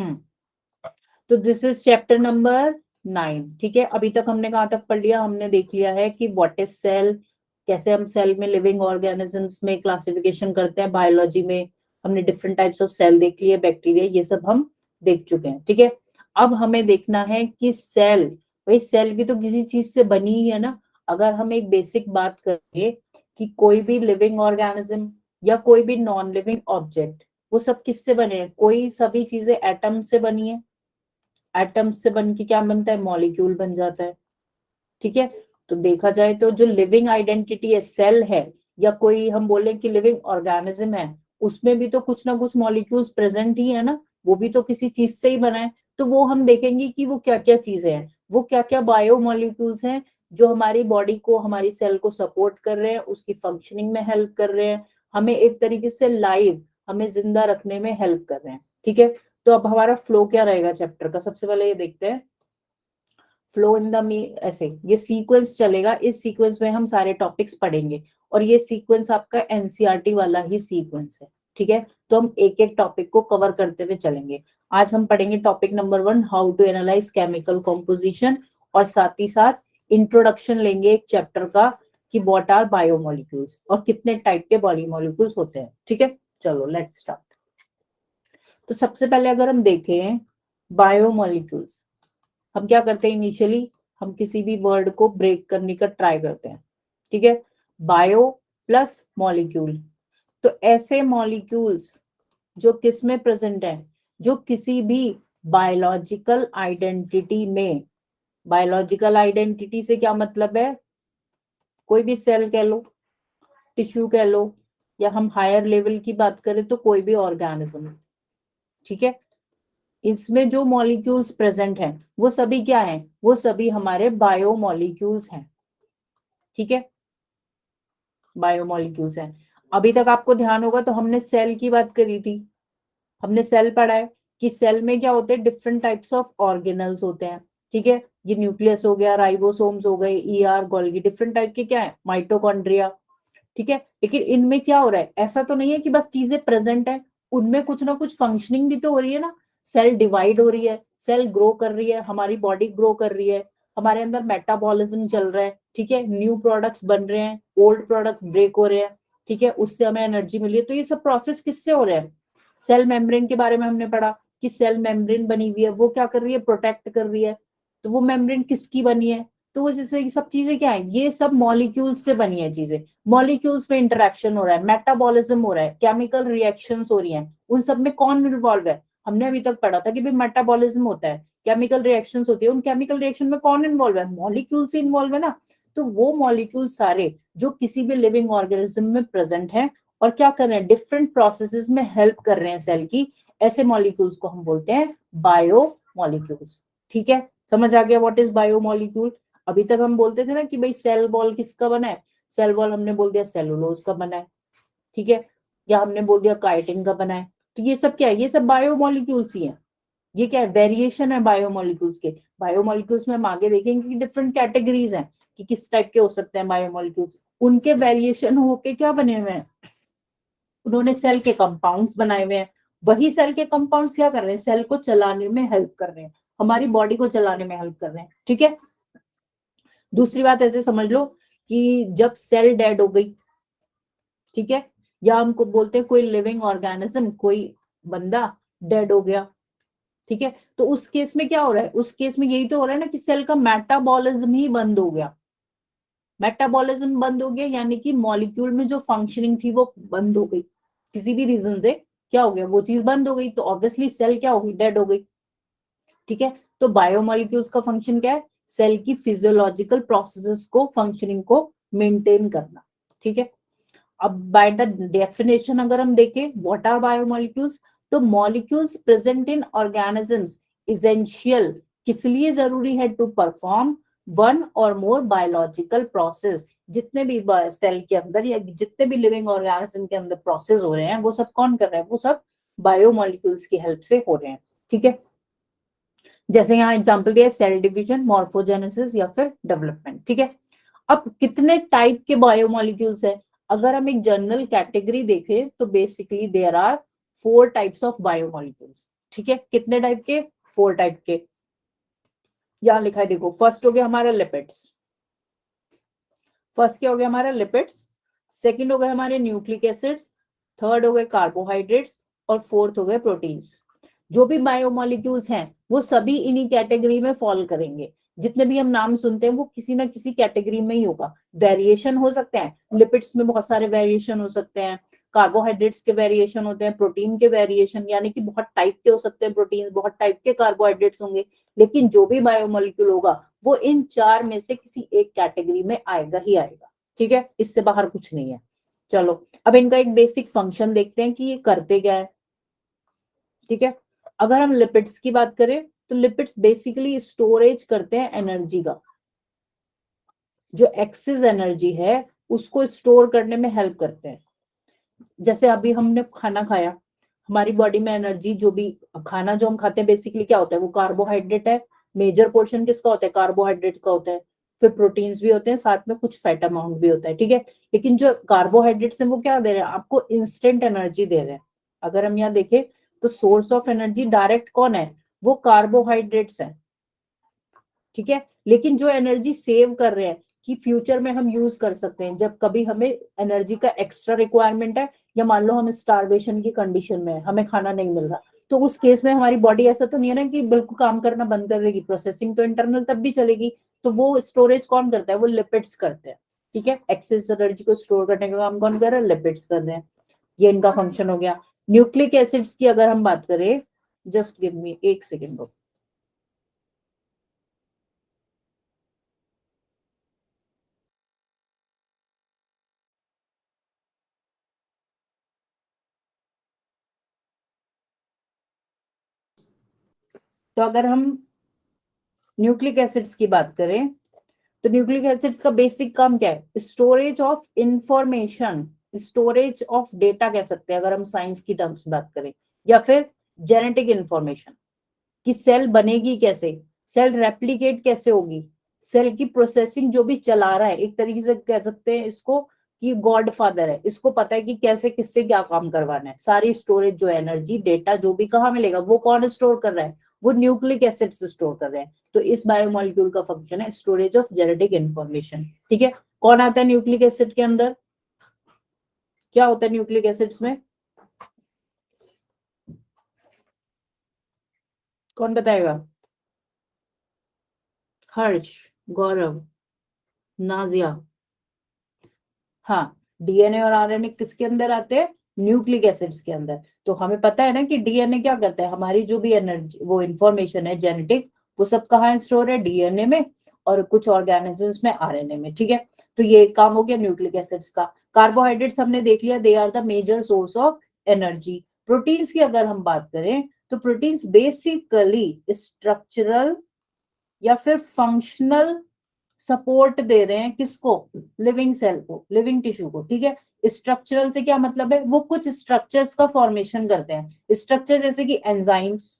हम्म तो this is chapter number 9। ठीक है, अभी तक हमने कहाँ तक पढ़ लिया? हमने देख लिया है कि व्हाट इज सेल, कैसे हम सेल में लिविंग ऑर्गेनिजम्स में क्लासिफिकेशन करते हैं। बायोलॉजी में हमने डिफरेंट टाइप्स ऑफ सेल देख लिए, बैक्टीरिया, ये सब हम देख चुके हैं। ठीक है, अब हमें देखना है कि सेल, भाई सेल भी तो किसी चीज से बनी ही है ना। अगर हम एक बेसिक बात करें कि कोई भी लिविंग ऑर्गेनिज्म या कोई भी नॉन लिविंग ऑब्जेक्ट, वो सब किससे बने हैं? कोई सभी चीजें एटम से बनी है। एटम से बन के क्या बनता है? मॉलिक्यूल बन जाता है। ठीक है, तो देखा जाए तो जो लिविंग आइडेंटिटी है, सेल है, या कोई हम बोले कि लिविंग ऑर्गेनिज्म है, उसमें भी तो कुछ ना कुछ मॉलिक्यूल्स प्रेजेंट ही है ना। वो भी तो किसी चीज से ही बना है। तो वो हम देखेंगे कि वो क्या क्या चीजें हैं, वो क्या क्या बायो मॉलिक्यूल्स हैं जो हमारी बॉडी को, हमारी सेल को सपोर्ट कर रहे हैं, उसकी फंक्शनिंग में हेल्प कर रहे हैं, हमें एक तरीके से लाइव, हमें जिंदा रखने में हेल्प कर रहे हैं। ठीक है, तो अब हमारा फ्लो क्या रहेगा चैप्टर का? सबसे पहले ये देखते हैं फ्लो इन द मी। ऐसे ये सीक्वेंस चलेगा, इस सीक्वेंस में हम सारे टॉपिक्स पढ़ेंगे, और ये सीक्वेंस आपका एनसीईआरटी वाला ही सीक्वेंस है। ठीक है, तो हम एक एक टॉपिक को कवर करते हुए चलेंगे। आज हम पढ़ेंगे topic number 1, how to analyse chemical composition, और साथ ही साथ इंट्रोडक्शन लेंगे एक चैप्टर का कि व्हाट आर बायोमोलिक्यूल्स और कितने टाइप के बायोमोलिक्यूल्स होते हैं। ठीक है, चलो लेट्स स्टार्ट। तो सबसे पहले अगर हम देखें बायोमोलिक्यूल्स, हम क्या करते हैं इनिशियली? हम किसी भी वर्ड को ब्रेक करने का ट्राई करते हैं। ठीक है, बायो प्लस मॉलिक्यूल, तो ऐसे मॉलिक्यूल्स जो किस में प्रेजेंट है? जो किसी भी बायोलॉजिकल आइडेंटिटी में। बायोलॉजिकल आइडेंटिटी से क्या मतलब है? कोई भी सेल कह लो, टिश्यू कह लो, या हम हायर लेवल की बात करें तो कोई भी ऑर्गेनिज्म। ठीक है, इसमें जो मॉलिक्यूल्स प्रेजेंट हैं वो सभी क्या हैं? वो सभी हमारे बायोमॉलिक्यूल्स हैं। ठीक है, बायोमॉलिक्यूल्स हैं। अभी तक आपको ध्यान होगा तो हमने सेल की बात करी थी। हमने सेल पढ़ा है कि सेल में क्या होते हैं? डिफरेंट टाइप्स ऑफ ऑर्गेनल्स होते हैं। ठीक है, ये न्यूक्लियस हो गया, राइबोसोम्स हो गए, ईआर, गोल्गी, डिफरेंट टाइप के क्या है? माइटोकॉन्ड्रिया। ठीक है, लेकिन इनमें क्या हो रहा है? ऐसा तो नहीं है कि बस चीजें प्रेजेंट है, उनमें कुछ ना कुछ फंक्शनिंग भी तो हो रही है ना। सेल डिवाइड हो रही है, सेल ग्रो कर रही है, हमारी बॉडी ग्रो कर रही है, हमारे अंदर मेटाबॉलिज्म चल रहा है। ठीक है, न्यू प्रोडक्ट्स बन रहे हैं, ओल्ड प्रोडक्ट ब्रेक हो रहे हैं। ठीक है, उससे हमें एनर्जी मिली है। तो ये सब प्रोसेस किससे हो रहे हैं? सेल मेम्ब्रेन के बारे में हमने पढ़ा कि सेल मेम्ब्रेन बनी हुई है, वो क्या कर रही है? प्रोटेक्ट कर रही है। तो वो मेम्ब्रेन किसकी बनी है? तो वो जैसे सब चीजें क्या है? ये सब मॉलिक्यूल्स से बनी है चीजें। मॉलिक्यूल्स में इंटरेक्शन हो रहा है, मेटाबॉलिज्म हो रहा है, केमिकल रिएक्शंस हो रही हैं। उन सब में कौन इन्वॉल्व है? हमने अभी तक पढ़ा था कि भाई मेटाबॉलिज्म होता है, केमिकल रिएक्शंस होती है, उन केमिकल रिएक्शन में कौन इन्वॉल्व है? मॉलिक्यूल से इन्वॉल्व है ना। तो वो मॉलिक्यूल सारे जो किसी भी लिविंग ऑर्गेनिज्म में प्रेजेंट है और क्या कर रहे हैं? डिफरेंट प्रोसेसेस में हेल्प कर रहे हैं सेल की, ऐसे मॉलिक्यूल्स को हम बोलते हैं बायो मॉलिक्यूल्स। ठीक है, समझ आ गया व्हाट इज बायो मॉलिक्यूल? अभी तक हम बोलते थे ना कि भाई सेल वॉल किसका बना है? सेल वॉल हमने बोल दिया सेलुलोज का बना है। ठीक है, या हमने बोल दिया काइटिन का बना है। तो ये सब क्या है? ये सब बायोमोलिक्यूल्स ही हैं। ये क्या है? वेरिएशन है बायोमोलिक्यूल्स के। बायोमोलिक्यूल्स में हम आगे देखेंगे कि डिफरेंट कैटेगरीज हैं कि किस टाइप के हो सकते हैं बायोमोलिक्यूल्स। उनके वेरिएशन होके क्या बने हुए हैं? उन्होंने सेल के कंपाउंड्स बनाए हुए हैं। वही सेल के कंपाउंड्स क्या कर रहे हैं? सेल को चलाने में हेल्प कर रहे हैं, हमारी बॉडी को चलाने में हेल्प कर रहे हैं। ठीक है, दूसरी बात ऐसे समझ लो कि जब सेल डेड हो गई, ठीक है, या हमको बोलते हैं कोई लिविंग ऑर्गेनिज्म, कोई बंदा डेड हो गया। ठीक है, तो उस केस में क्या हो रहा है? उस केस में यही तो हो रहा है ना कि सेल का मेटाबॉलिज्म ही बंद हो गया। मेटाबॉलिज्म बंद हो गया यानी कि मॉलिक्यूल में जो फंक्शनिंग थी वो बंद हो गई। किसी भी रीजन से क्या हो गया? वो चीज बंद हो गई, तो ऑब्वियसली सेल क्या हो गई? डेड हो गई। ठीक है, तो बायोमोलिक्यूल्स का फंक्शन क्या है? सेल की फिजियोलॉजिकल प्रोसेसेस को, फंक्शनिंग को मेंटेन करना। ठीक है, अब बाय द डेफिनेशन अगर हम देखें व्हाट आर बायोमोलिक्यूल्स, तो molecules present in organisms essential किस लिए जरूरी है? टू परफॉर्म वन और मोर बायोलॉजिकल प्रोसेस। जितने भी सेल के अंदर या जितने भी लिविंग ऑर्गेनिज्म के अंदर प्रोसेस हो रहे हैं वो सब कौन कर रहे हैं? वो सब बायोमोलिक्यूल्स की हेल्प से हो रहे हैं। ठीक है, जैसे यहाँ एग्जांपल दिया सेल डिवीजन, मॉर्फोजेनेसिस या फिर डेवलपमेंट। ठीक है, अब कितने टाइप के बायोमोलिक्यूल्स है? अगर हम एक जनरल कैटेगरी देखें तो basically there are 4 types of biomolecules. ठीक है, कितने टाइप के? 4 टाइप के। यहां लिखा है देखो, फर्स्ट हो गया हमारा लिपिड्स। फर्स्ट क्या हो गया हमारा? लिपिड्स। सेकंड हो गए हमारे न्यूक्लिक एसिड्स। थर्ड हो गए कार्बोहाइड्रेट्स। और फोर्थ हो गए प्रोटीन्स। जो भी बायोमोलिक्यूल्स हैं वो सभी इन्हीं कैटेगरी में फॉल करेंगे। जितने भी हम नाम सुनते हैं वो किसी ना किसी कैटेगरी में ही होगा। वेरिएशन हो सकते हैं, लिपिड्स में बहुत सारे वेरिएशन हो सकते हैं, कार्बोहाइड्रेट्स के वेरिएशन होते हैं, प्रोटीन के वेरिएशन, यानी कि बहुत टाइप के हो सकते हैं प्रोटीन, बहुत टाइप के कार्बोहाइड्रेट्स होंगे। लेकिन जो भी बायोमोलिक्यूल होगा वो इन 4 में से किसी एक कैटेगरी में आएगा ही आएगा। ठीक है, इससे बाहर कुछ नहीं है। चलो अब इनका एक बेसिक फंक्शन देखते हैं कि ये करते क्या है। ठीक है, अगर हम लिपिड्स की बात करें तो लिपिड्स बेसिकली स्टोरेज करते हैं एनर्जी का। जो एक्सेस एनर्जी है उसको स्टोर करने में हेल्प करते हैं। जैसे अभी हमने खाना खाया, हमारी बॉडी में एनर्जी, जो भी खाना जो हम खाते हैं बेसिकली क्या होता है? वो कार्बोहाइड्रेट है। मेजर पोर्शन किसका होता है? कार्बोहाइड्रेट का होता है। फिर प्रोटीन्स भी होते हैं, साथ में कुछ फैट अमाउंट भी होता है। ठीक है, लेकिन जो कार्बोहाइड्रेट्स हैं वो क्या दे रहे हैं आपको? इंस्टेंट एनर्जी दे रहे हैं। अगर हम यहाँ देखें तो सोर्स ऑफ एनर्जी डायरेक्ट कौन है? वो कार्बोहाइड्रेट्स है। ठीक है, लेकिन जो एनर्जी सेव कर रहे हैं कि फ्यूचर में हम यूज कर सकते हैं, जब कभी हमें एनर्जी का एक्स्ट्रा रिक्वायरमेंट है, या मान लो हम स्टारवेशन की कंडीशन में है, हमें खाना नहीं मिल रहा, तो उस केस में हमारी बॉडी ऐसा तो नहीं है ना कि बिल्कुल काम करना बंद कर देगी, प्रोसेसिंग तो इंटरनल तब भी चलेगी। तो वो स्टोरेज कौन करता है? वो लिपिड्स करते हैं। ठीक है, एक्सेस एनर्जी को स्टोर करने का काम कौन कर रहा है? लिपिड्स कर रहे हैं। ये इनका फंक्शन हो गया। न्यूक्लिक एसिड्स की अगर हम बात करें, जस्ट गिव मी एक सेकेंड। तो अगर हम न्यूक्लिक एसिड्स की बात करें तो न्यूक्लिक एसिड्स का बेसिक काम क्या है? Storage of information, storage of data कह सकते हैं अगर हम साइंस की टर्म्स में बात करें, या फिर जेनेटिक इंफॉर्मेशन, कि सेल बनेगी कैसे, सेल रेप्लिकेट कैसे होगी, सेल की प्रोसेसिंग जो भी चला रहा है, एक तरीके से कह सकते हैं इसको कि गॉड फादर है, इसको पता है कि कैसे किससे क्या काम करवाना है। सारी स्टोरेज जो एनर्जी डेटा जो भी कहाँ मिलेगा, वो कौन स्टोर कर रहा है? वो न्यूक्लिक एसिड स्टोर कर रहे हैं। तो इस बायोमोलिक्यूल का फंक्शन है स्टोरेज ऑफ जेनेटिक इंफॉर्मेशन। ठीक है, कौन आता है न्यूक्लिक एसिड के अंदर? क्या होता है न्यूक्लिक एसिड्स में? कौन बताएगा? हर्ष, गौरव, नाजिया। हाँ, डीएनए और आरएनए किसके अंदर आते हैं? न्यूक्लिक एसिड्स के अंदर। तो हमें पता है ना कि डीएनए क्या करता है? हमारी जो भी एनर्जी, वो इंफॉर्मेशन है जेनेटिक, वो सब कहाँ स्टोर है? डीएनए में, और कुछ ऑर्गेनिजम्स में आरएनए में। ठीक है, तो ये काम हो गया न्यूक्लिक एसिड्स का। कार्बोहाइड्रेट्स हमने देख लिया, they are the major source of energy. Proteins की अगर हम बात करें तो प्रोटीन्स बेसिकली स्ट्रक्चरल या फिर फंक्शनल सपोर्ट दे रहे हैं किसको? लिविंग सेल को, लिविंग टिश्यू को। ठीक है, स्ट्रक्चरल से क्या मतलब है? वो कुछ स्ट्रक्चर्स का फॉर्मेशन करते हैं। स्ट्रक्चर जैसे कि एंजाइम्स।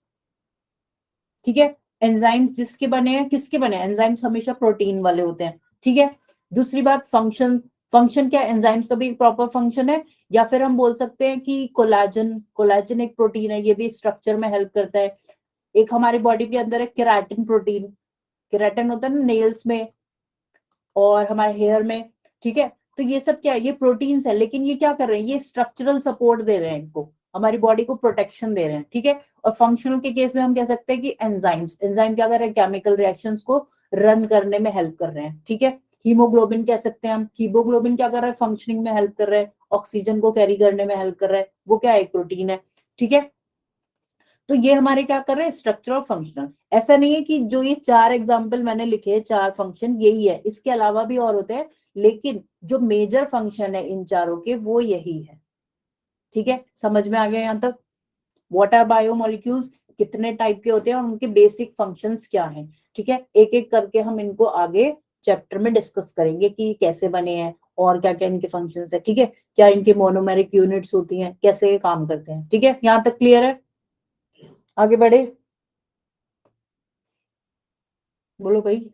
ठीक है, एंजाइम्स जिसके बने हैं, किसके बने हैं? एंजाइम्स हमेशा प्रोटीन वाले होते हैं। ठीक है, दूसरी बात फंक्शन। फंक्शन क्या? एंजाइम्स का भी एक प्रॉपर फंक्शन है। या फिर हम बोल सकते हैं कि कोलाजन, कोलाजन एक प्रोटीन है, ये भी स्ट्रक्चर में हेल्प करता है। एक हमारी बॉडी के अंदर है केराटिन प्रोटीन। केराटिन होता है ना नेल्स में और हमारे हेयर में। ठीक है, तो ये सब क्या है? ये प्रोटीन्स है, लेकिन ये क्या कर रहे हैं? ये स्ट्रक्चरल सपोर्ट दे रहे हैं इनको, हमारी बॉडी को प्रोटेक्शन दे रहे हैं। ठीक है, और फंक्शनल के केस में हम कह सकते हैं कि एंजाइम्स, एंजाइम क्या कर रहे हैं? केमिकल रिएक्शंस को रन करने में हेल्प कर रहे हैं। ठीक है, हीमोग्लोबिन कह सकते हैं हम, हीमोग्लोबिन क्या कर रहा है? फंक्शनिंग में हेल्प कर रहा है, ऑक्सीजन को कैरी करने में हेल्प कर रहा है। वो क्या है? एक प्रोटीन है। ठीक है, तो ये हमारे क्या कर रहे हैं? स्ट्रक्चर और फंक्शनल। ऐसा नहीं है कि जो ये 4 एग्जाम्पल मैंने लिखे, 4 फंक्शन यही है, इसके अलावा भी और होते हैं, लेकिन जो मेजर फंक्शन है इन चारों के वो यही है। ठीक है, समझ में आ गया यहाँ तक? व्हाट आर बायोमोलिक्यूल्स, कितने टाइप के होते हैं और उनके बेसिक फंक्शंस क्या हैं। ठीक है, एक एक करके हम इनको आगे चैप्टर में डिस्कस करेंगे कि कैसे बने हैं और क्या क्या इनके फंक्शंस है। ठीक है, क्या इनके मोनोमेरिक यूनिट्स होती हैं, कैसे ये काम करते हैं। ठीक है, यहाँ तक क्लियर है? आगे बढ़े, बोलो भाई।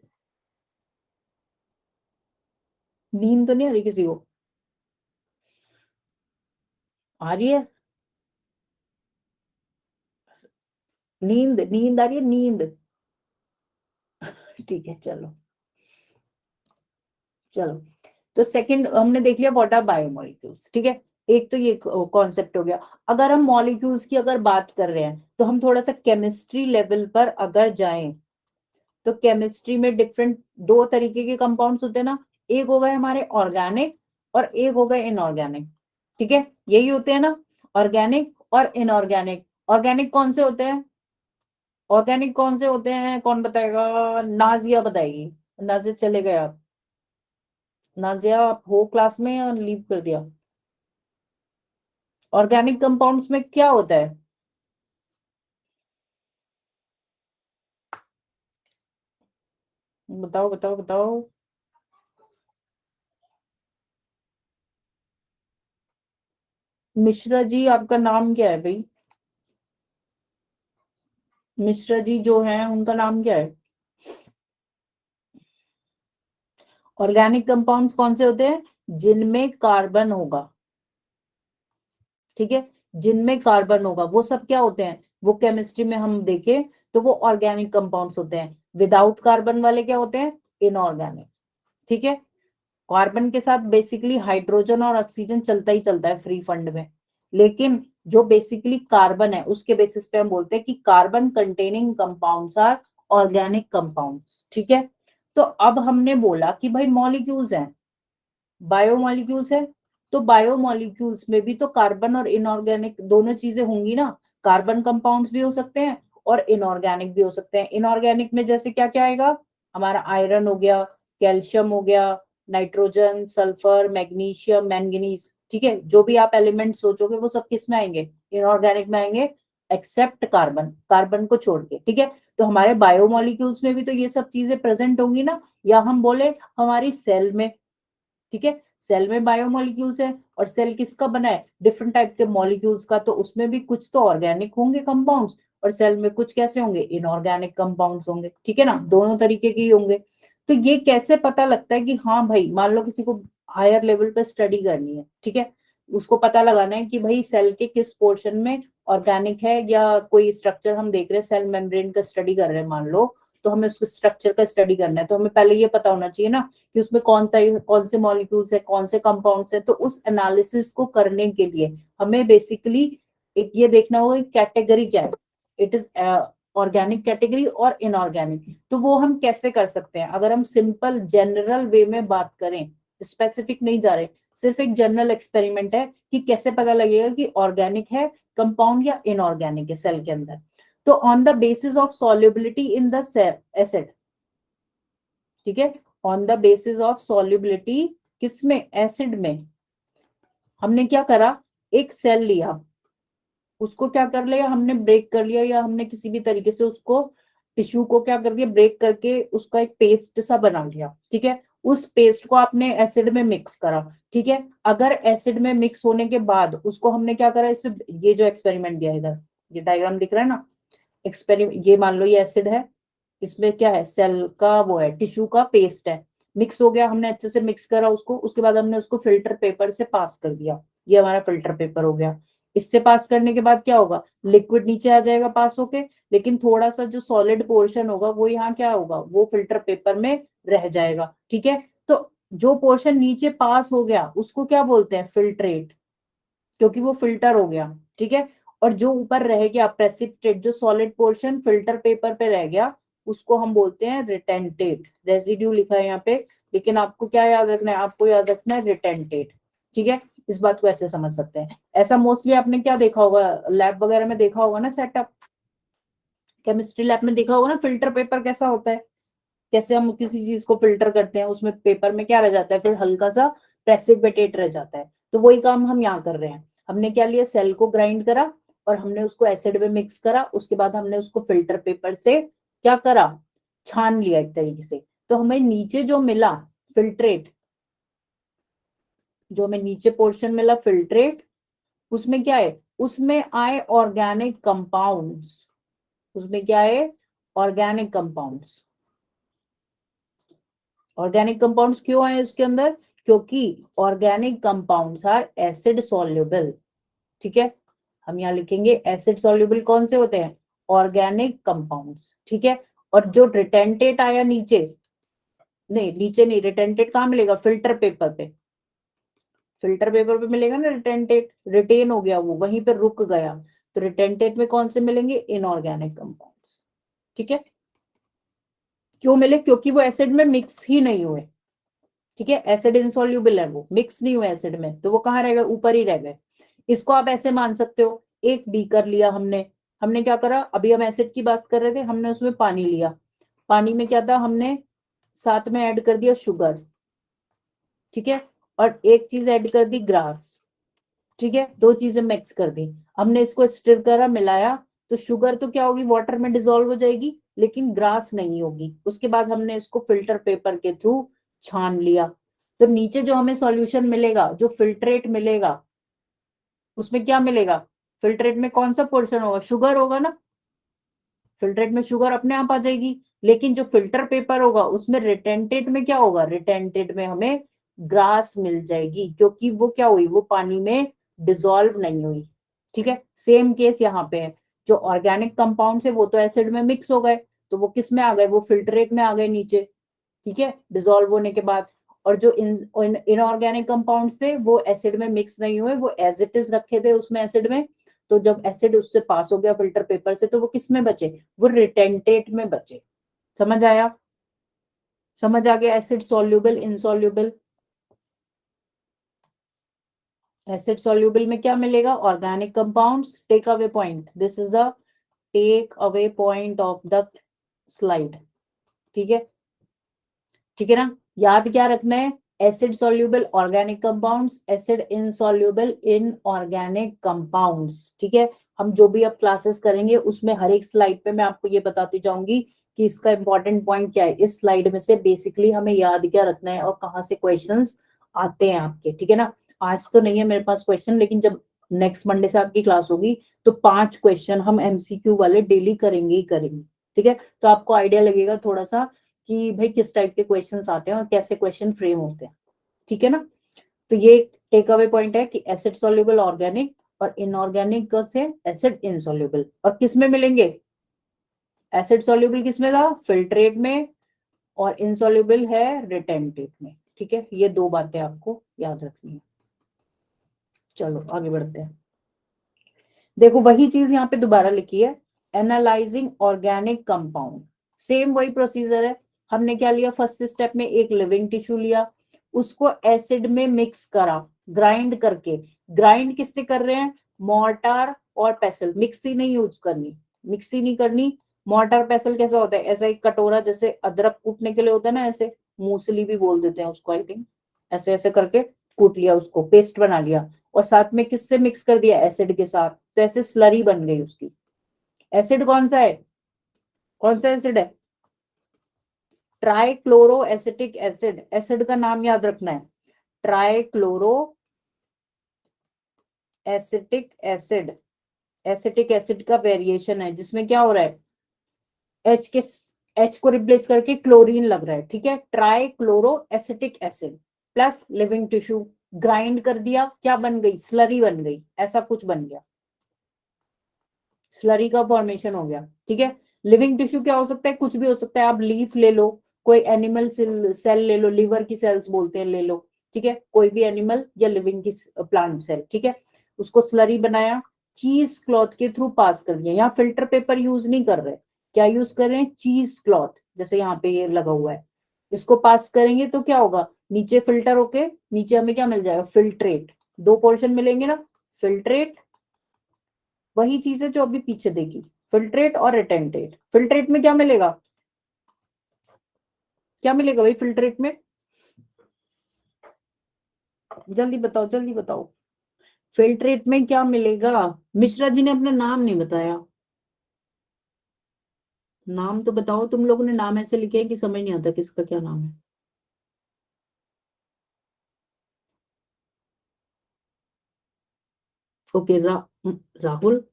नींद तो नहीं आ रही किसी को? आ रही है? नींद नींद आ रही है, नींद। ठीक है, चलो चलो। तो सेकंड हमने देख लिया व्हाट आर बायोमोलिक्यूल्स, ठीक है। एक तो ये कॉन्सेप्ट हो गया। अगर हम मॉलिक्यूल्स की अगर बात कर रहे हैं तो हम थोड़ा सा केमिस्ट्री लेवल पर अगर जाएं तो केमिस्ट्री में डिफरेंट दो तरीके के कंपाउंड्स होते हैं ना। एक हो गए हमारे ऑर्गेनिक और एक हो गए इनऑर्गेनिक, ठीक है। यही होते हैं ना, ऑर्गेनिक और इनऑर्गेनिक। ऑर्गेनिक कौन से होते हैं? ऑर्गेनिक कौन से होते हैं, कौन बताएगा? नाजिया बताएगी। नाजिया चले गए आप? नाजिया आप हो क्लास में या लीव कर दिया? ऑर्गेनिक कंपाउंड्स में क्या होता है? बताओ बताओ बताओ। मिश्रा जी आपका नाम क्या है भाई? मिश्रा जी जो हैं उनका नाम क्या है? ऑर्गेनिक कंपाउंड्स कौन से होते हैं? जिनमें कार्बन होगा, ठीक है। जिनमें कार्बन होगा वो सब क्या होते हैं? वो केमिस्ट्री में हम देखें तो वो ऑर्गेनिक कंपाउंड्स होते हैं। विदाउट कार्बन वाले क्या होते हैं? इनऑर्गेनिक, ठीक है। कार्बन के साथ बेसिकली हाइड्रोजन और ऑक्सीजन चलता ही चलता है फ्री फंड में, लेकिन जो बेसिकली कार्बन है उसके बेसिस पे हम बोलते हैं कि carbon containing compounds are organic compounds, ठीक है। तो अब हमने बोला कि भाई मॉलिक्यूल्स हैं, बायोमॉलिक्यूल्स है, तो बायोमॉलिक्यूल्स में भी तो कार्बन और इनऑर्गेनिक दोनों चीजें होंगी ना। कार्बन कंपाउंड्स भी हो सकते हैं और इनऑर्गेनिक भी हो सकते हैं। इनऑर्गेनिक में जैसे क्या क्या आएगा? हमारा आयरन हो गया, कैल्शियम हो गया, नाइट्रोजन, सल्फर, मैग्नीशियम, मैंगनीज, ठीक है। जो भी आप एलिमेंट सोचोगे वो सब किस में आएंगे? इनऑर्गेनिक में आएंगे, एक्सेप्ट कार्बन, कार्बन को छोड़ के, ठीक है। तो हमारे बायोमॉलिक्यूल्स में भी तो ये सब चीजें प्रेजेंट होंगी ना। या हम बोले हमारी सेल में, ठीक है। सेल में बायोमोलिक्यूल्स है और सेल किसका बना है? डिफरेंट टाइप के मॉलिक्यूल्स का। तो उसमें भी कुछ तो ऑर्गेनिक होंगे कंपाउंड्स और सेल में कुछ कैसे होंगे? इनऑर्गेनिक कंपाउंड्स होंगे, ठीक है ना। दोनों तरीके के ही होंगे। तो ये कैसे पता लगता है कि हाँ भाई, मान लो किसी को हायर लेवल पे स्टडी करनी है, ठीक है। उसको पता लगाना है कि भाई सेल के किस पोर्शन में ऑर्गेनिक है, या कोई स्ट्रक्चर हम देख रहे हैं, सेल मेम्ब्रेन का स्टडी कर रहे हैं मान लो, तो हमें उसके स्ट्रक्चर का स्टडी करना है। तो हमें पहले ये पता होना चाहिए ना कि उसमें कौन से मॉलिक्यूल्स है, कौन से कंपाउंड्स है। तो उस एनालिसिस को करने के लिए हमें बेसिकली एक ये देखना होगा कि कैटेगरी क्या है। इट इज ऑर्गेनिक कैटेगरी और इनऑर्गेनिक। तो वो हम कैसे कर सकते हैं? अगर हम सिंपल जनरल वे में बात करें, स्पेसिफिक नहीं जा रहे, सिर्फ एक जनरल एक्सपेरिमेंट है कि कैसे पता लगेगा कि ऑर्गेनिक है कंपाउंड या इनऑर्गेनिक है सेल के अंदर। तो on the basis of solubility in the acid, ठीक है। On the basis of solubility, किसमें? एसिड में। हमने क्या करा? एक सेल लिया, उसको क्या कर लिया हमने? ब्रेक कर लिया, या हमने किसी भी तरीके से उसको टिश्यू को क्या कर दिया? ब्रेक करके उसका एक पेस्ट सा बना लिया, ठीक है। उस पेस्ट को आपने एसिड में मिक्स करा, ठीक है। अगर एसिड में मिक्स होने के बाद उसको हमने क्या करा? इसमें ये जो एक्सपेरिमेंट दिया है इधर, ये डायग्राम दिख रहा है ना, एक्सपेरिमेंट, ये मान लो ये एसिड है, इसमें क्या है? सेल का वो है, टिश्यू का पेस्ट है। मिक्स हो गया, हमने अच्छे से मिक्स करा उसको, उसके बाद हमने उसको फिल्टर पेपर से पास कर दिया। ये हमारा फिल्टर पेपर हो गया। इससे पास करने के बाद क्या होगा? लिक्विड नीचे आ जाएगा पास होके, लेकिन थोड़ा सा जो सॉलिड पोर्शन होगा वो यहाँ क्या होगा? वो फिल्टर पेपर में रह जाएगा, ठीक है। तो जो पोर्शन नीचे पास हो गया उसको क्या बोलते हैं? फिल्ट्रेट, क्योंकि वो फिल्टर हो गया, ठीक है। और जो ऊपर रह गया प्रेसिपिटेट, जो सॉलिड पोर्शन फिल्टर पेपर पे रह गया, उसको हम बोलते हैं रिटेंटेट। रेजिड्यू लिखा है यहाँ पे, लेकिन आपको क्या याद रखना है? आपको याद रखना है रिटेंटेट, ठीक है। इस बात को ऐसे समझ सकते हैं। ऐसा मोस्टली आपने क्या देखा होगा, लैब वगैरह में देखा होगा ना सेटअप, केमिस्ट्री लैब में देखा होगा ना फिल्टर पेपर कैसा होता है। कैसे हम किसी चीज को फिल्टर करते हैं, उसमें पेपर में क्या रह जाता है? फिर हल्का सा प्रेसिपिटेट रह जाता है। तो वही काम हम यहाँ कर रहे हैं। हमने क्या लिया? सेल को ग्राइंड करा और हमने उसको एसिड में मिक्स करा। उसके बाद हमने उसको फिल्टर पेपर से क्या करा? छान लिया एक तरीके से। तो हमें नीचे जो मिला फिल्ट्रेट, जो हमें नीचे पोर्शन मिला फिल्ट्रेट, उसमें क्या है? उसमें आए ऑर्गेनिक कंपाउंड्स। उसमें क्या है? Organic compounds. ऑर्गेनिक कंपाउंड्स क्यों आए उसके अंदर? क्योंकि organic compounds are acid soluble, ठीक है। हम यहाँ लिखेंगे एसिड सॉल्युबल कौन से होते हैं? ऑर्गेनिक कंपाउंड्स, ठीक है। और जो रिटेंटेट आया नीचे, नहीं नीचे नहीं, रिटेंटेट कहाँ मिलेगा, फिल्टर पेपर पे, फिल्टर पेपर पे मिलेगा ना रिटेंटेट, रिटेन हो गया वो, वहीं पे रुक गया, तो रिटेंटेट में कौन से मिलेंगे, इनऑर्गेनिक कंपाउंड्स, ठीक है। क्यों मिले, क्योंकि वो एसिड में मिक्स ही नहीं हुए, ठीक है, एसिड इनसॉल्युबल है, वो मिक्स नहीं हुए एसिड में, तो वो कहाँ रह गए, ऊपर ही रह गए। इसको आप ऐसे मान सकते हो, एक बीकर लिया हमने, हमने क्या करा, अभी हम एसिड की बात कर रहे थे, हमने उसमें पानी लिया, पानी में क्या था, हमने साथ में ऐड कर दिया शुगर, ठीक है, और एक चीज ऐड कर दी ग्रास, ठीक है, दो चीजें मिक्स कर दी, हमने इसको स्टिर करा, मिलाया, तो शुगर तो क्या होगी, वाटर में डिसॉल्व हो जाएगी, लेकिन ग्रास नहीं होगी। उसके बाद हमने इसको फिल्टर पेपर के थ्रू छान लिया, तो नीचे जो हमें सॉल्यूशन मिलेगा, जो फिल्ट्रेट मिलेगा, उसमें क्या मिलेगा, फिल्ट्रेट में कौन सा पोर्शन होगा, शुगर होगा ना, फिल्ट्रेट में शुगर अपने आप आ जाएगी। लेकिन जो फिल्टर पेपर होगा उसमें रिटेंटेट में क्या होगा, रिटेंटेट में हमें ग्रास मिल जाएगी, क्योंकि वो क्या हुई, वो पानी में डिसॉल्व नहीं हुई, ठीक है। सेम केस यहाँ पे है, जो ऑर्गेनिक कंपाउंड है वो तो एसिड में मिक्स हो गए, तो वो किस में आ गए, वो फिल्ट्रेट में आ गए नीचे, ठीक है, डिसॉल्व होने के बाद। और जो इनऑर्गेनिक कंपाउंड्स थे वो एसिड में मिक्स नहीं हुए, वो एज इट इज रखे थे उसमें एसिड में, तो जब एसिड उससे पास हो गया फिल्टर पेपर से, तो वो किस में बचे, वो रिटेंटेट में बचे। समझ आया, समझ आ गया, acid soluble insoluble, acid soluble में क्या मिलेगा, organic compounds, takeaway point, this is the takeaway point of the slide, ठीक है, ठीक है ना। याद क्या रखना है, acid soluble organic compounds, acid insoluble inorganic compounds, ठीक है। हम जो भी अब क्लासेस करेंगे उसमें हर एक स्लाइड पे मैं आपको ये बताती जाऊंगी कि इसका इंपॉर्टेंट पॉइंट क्या है, इस स्लाइड में से बेसिकली हमें याद क्या रखना है और कहाँ से क्वेश्चंस आते हैं आपके, ठीक है ना। आज तो नहीं है मेरे पास क्वेश्चन, लेकिन जब नेक्स्ट मंडे से आपकी क्लास होगी तो 5 क्वेश्चन हम एमसीक्यू वाले डेली करेंगे ही करेंगे, ठीक है। तो आपको आइडिया लगेगा थोड़ा सा कि भाई किस टाइप के क्वेश्चंस आते हैं और कैसे क्वेश्चन फ्रेम होते हैं, ठीक है ना। तो ये टेक अवे पॉइंट है कि एसिड सॉल्युबल ऑर्गेनिक और इनऑर्गेनिक से एसिड इनसॉल्युबल, और किस में मिलेंगे, एसिड सॉल्युबल किस में था, फिल्ट्रेट में, और इनसॉल्युबल है रिटेंटेट में, ठीक है। ये दो बातें आपको याद रखनी है। चलो आगे बढ़ते हैं, देखो वही चीज यहाँ पे दोबारा लिखी है, एनालाइजिंग ऑर्गेनिक कंपाउंड, सेम वही प्रोसीजर है। हमने क्या लिया, फर्स्ट स्टेप में एक लिविंग टिश्यू लिया, उसको एसिड में मिक्स करा, ग्राइंड करके, ग्राइंड किससे कर रहे हैं, मोर्टार और पेसल, मिक्सी नहीं यूज करनी, मिक्सी नहीं करनी। मोर्टार पेसल कैसा होता है, ऐसा एक कटोरा जैसे अदरक कूटने के लिए होता है ना, ऐसे मूसली भी बोल देते हैं उसको आई थिंक, ऐसे ऐसे करके कूट लिया, उसको पेस्ट बना लिया, और साथ में किससे मिक्स कर दिया, एसिड के साथ, तो ऐसे स्लरी बन गई उसकी। एसिड कौन सा है, कौन सा एसिड है, ट्राइक्लोरो एसिटिक एसिड, एसिड का नाम याद रखना है, trichloro acetic acid, acetic acid का वेरिएशन है जिसमें क्या हो रहा है, एच के, एच को रिप्लेस करके क्लोरीन लग रहा है, ठीक है, trichloro acetic acid plus living tissue, grind कर दिया, क्या बन गई, स्लरी बन गई, ऐसा कुछ बन गया, स्लरी का फॉर्मेशन हो गया, ठीक है। लिविंग टिश्यू क्या हो सकता है, कुछ भी हो सकता है, आप लीफ ले लो, कोई एनिमल सेल ले लो, लिवर की सेल्स बोलते हैं, ले लो, ठीक है, कोई भी एनिमल या लिविंग की प्लांट सेल, ठीक है, उसको स्लरी बनाया, चीज क्लॉथ के थ्रू पास कर दिया, यहाँ फिल्टर पेपर यूज नहीं कर रहे, क्या यूज कर रहे हैं, चीज क्लॉथ, जैसे यहाँ पे ये लगा हुआ है, इसको पास करेंगे तो क्या होगा, नीचे फिल्टर होके नीचे हमें क्या मिल जाएगा, फिल्ट्रेट, दो पोर्शन मिलेंगे ना, फिल्ट्रेट, वही चीज है जो अभी पीछे देखी, फिल्ट्रेट और रिटेंटेट। फिल्ट्रेट में क्या मिलेगा, क्या मिलेगा भाई फिल्ट्रेट में, जल्दी बताओ जल्दी बताओ, फिल्ट्रेट में क्या मिलेगा, मिश्रा जी ने अपना नाम नहीं बताया, नाम तो बताओ, तुम लोगों ने नाम ऐसे लिखे हैं कि समझ नहीं आता किसका क्या नाम है। ओके राहुल,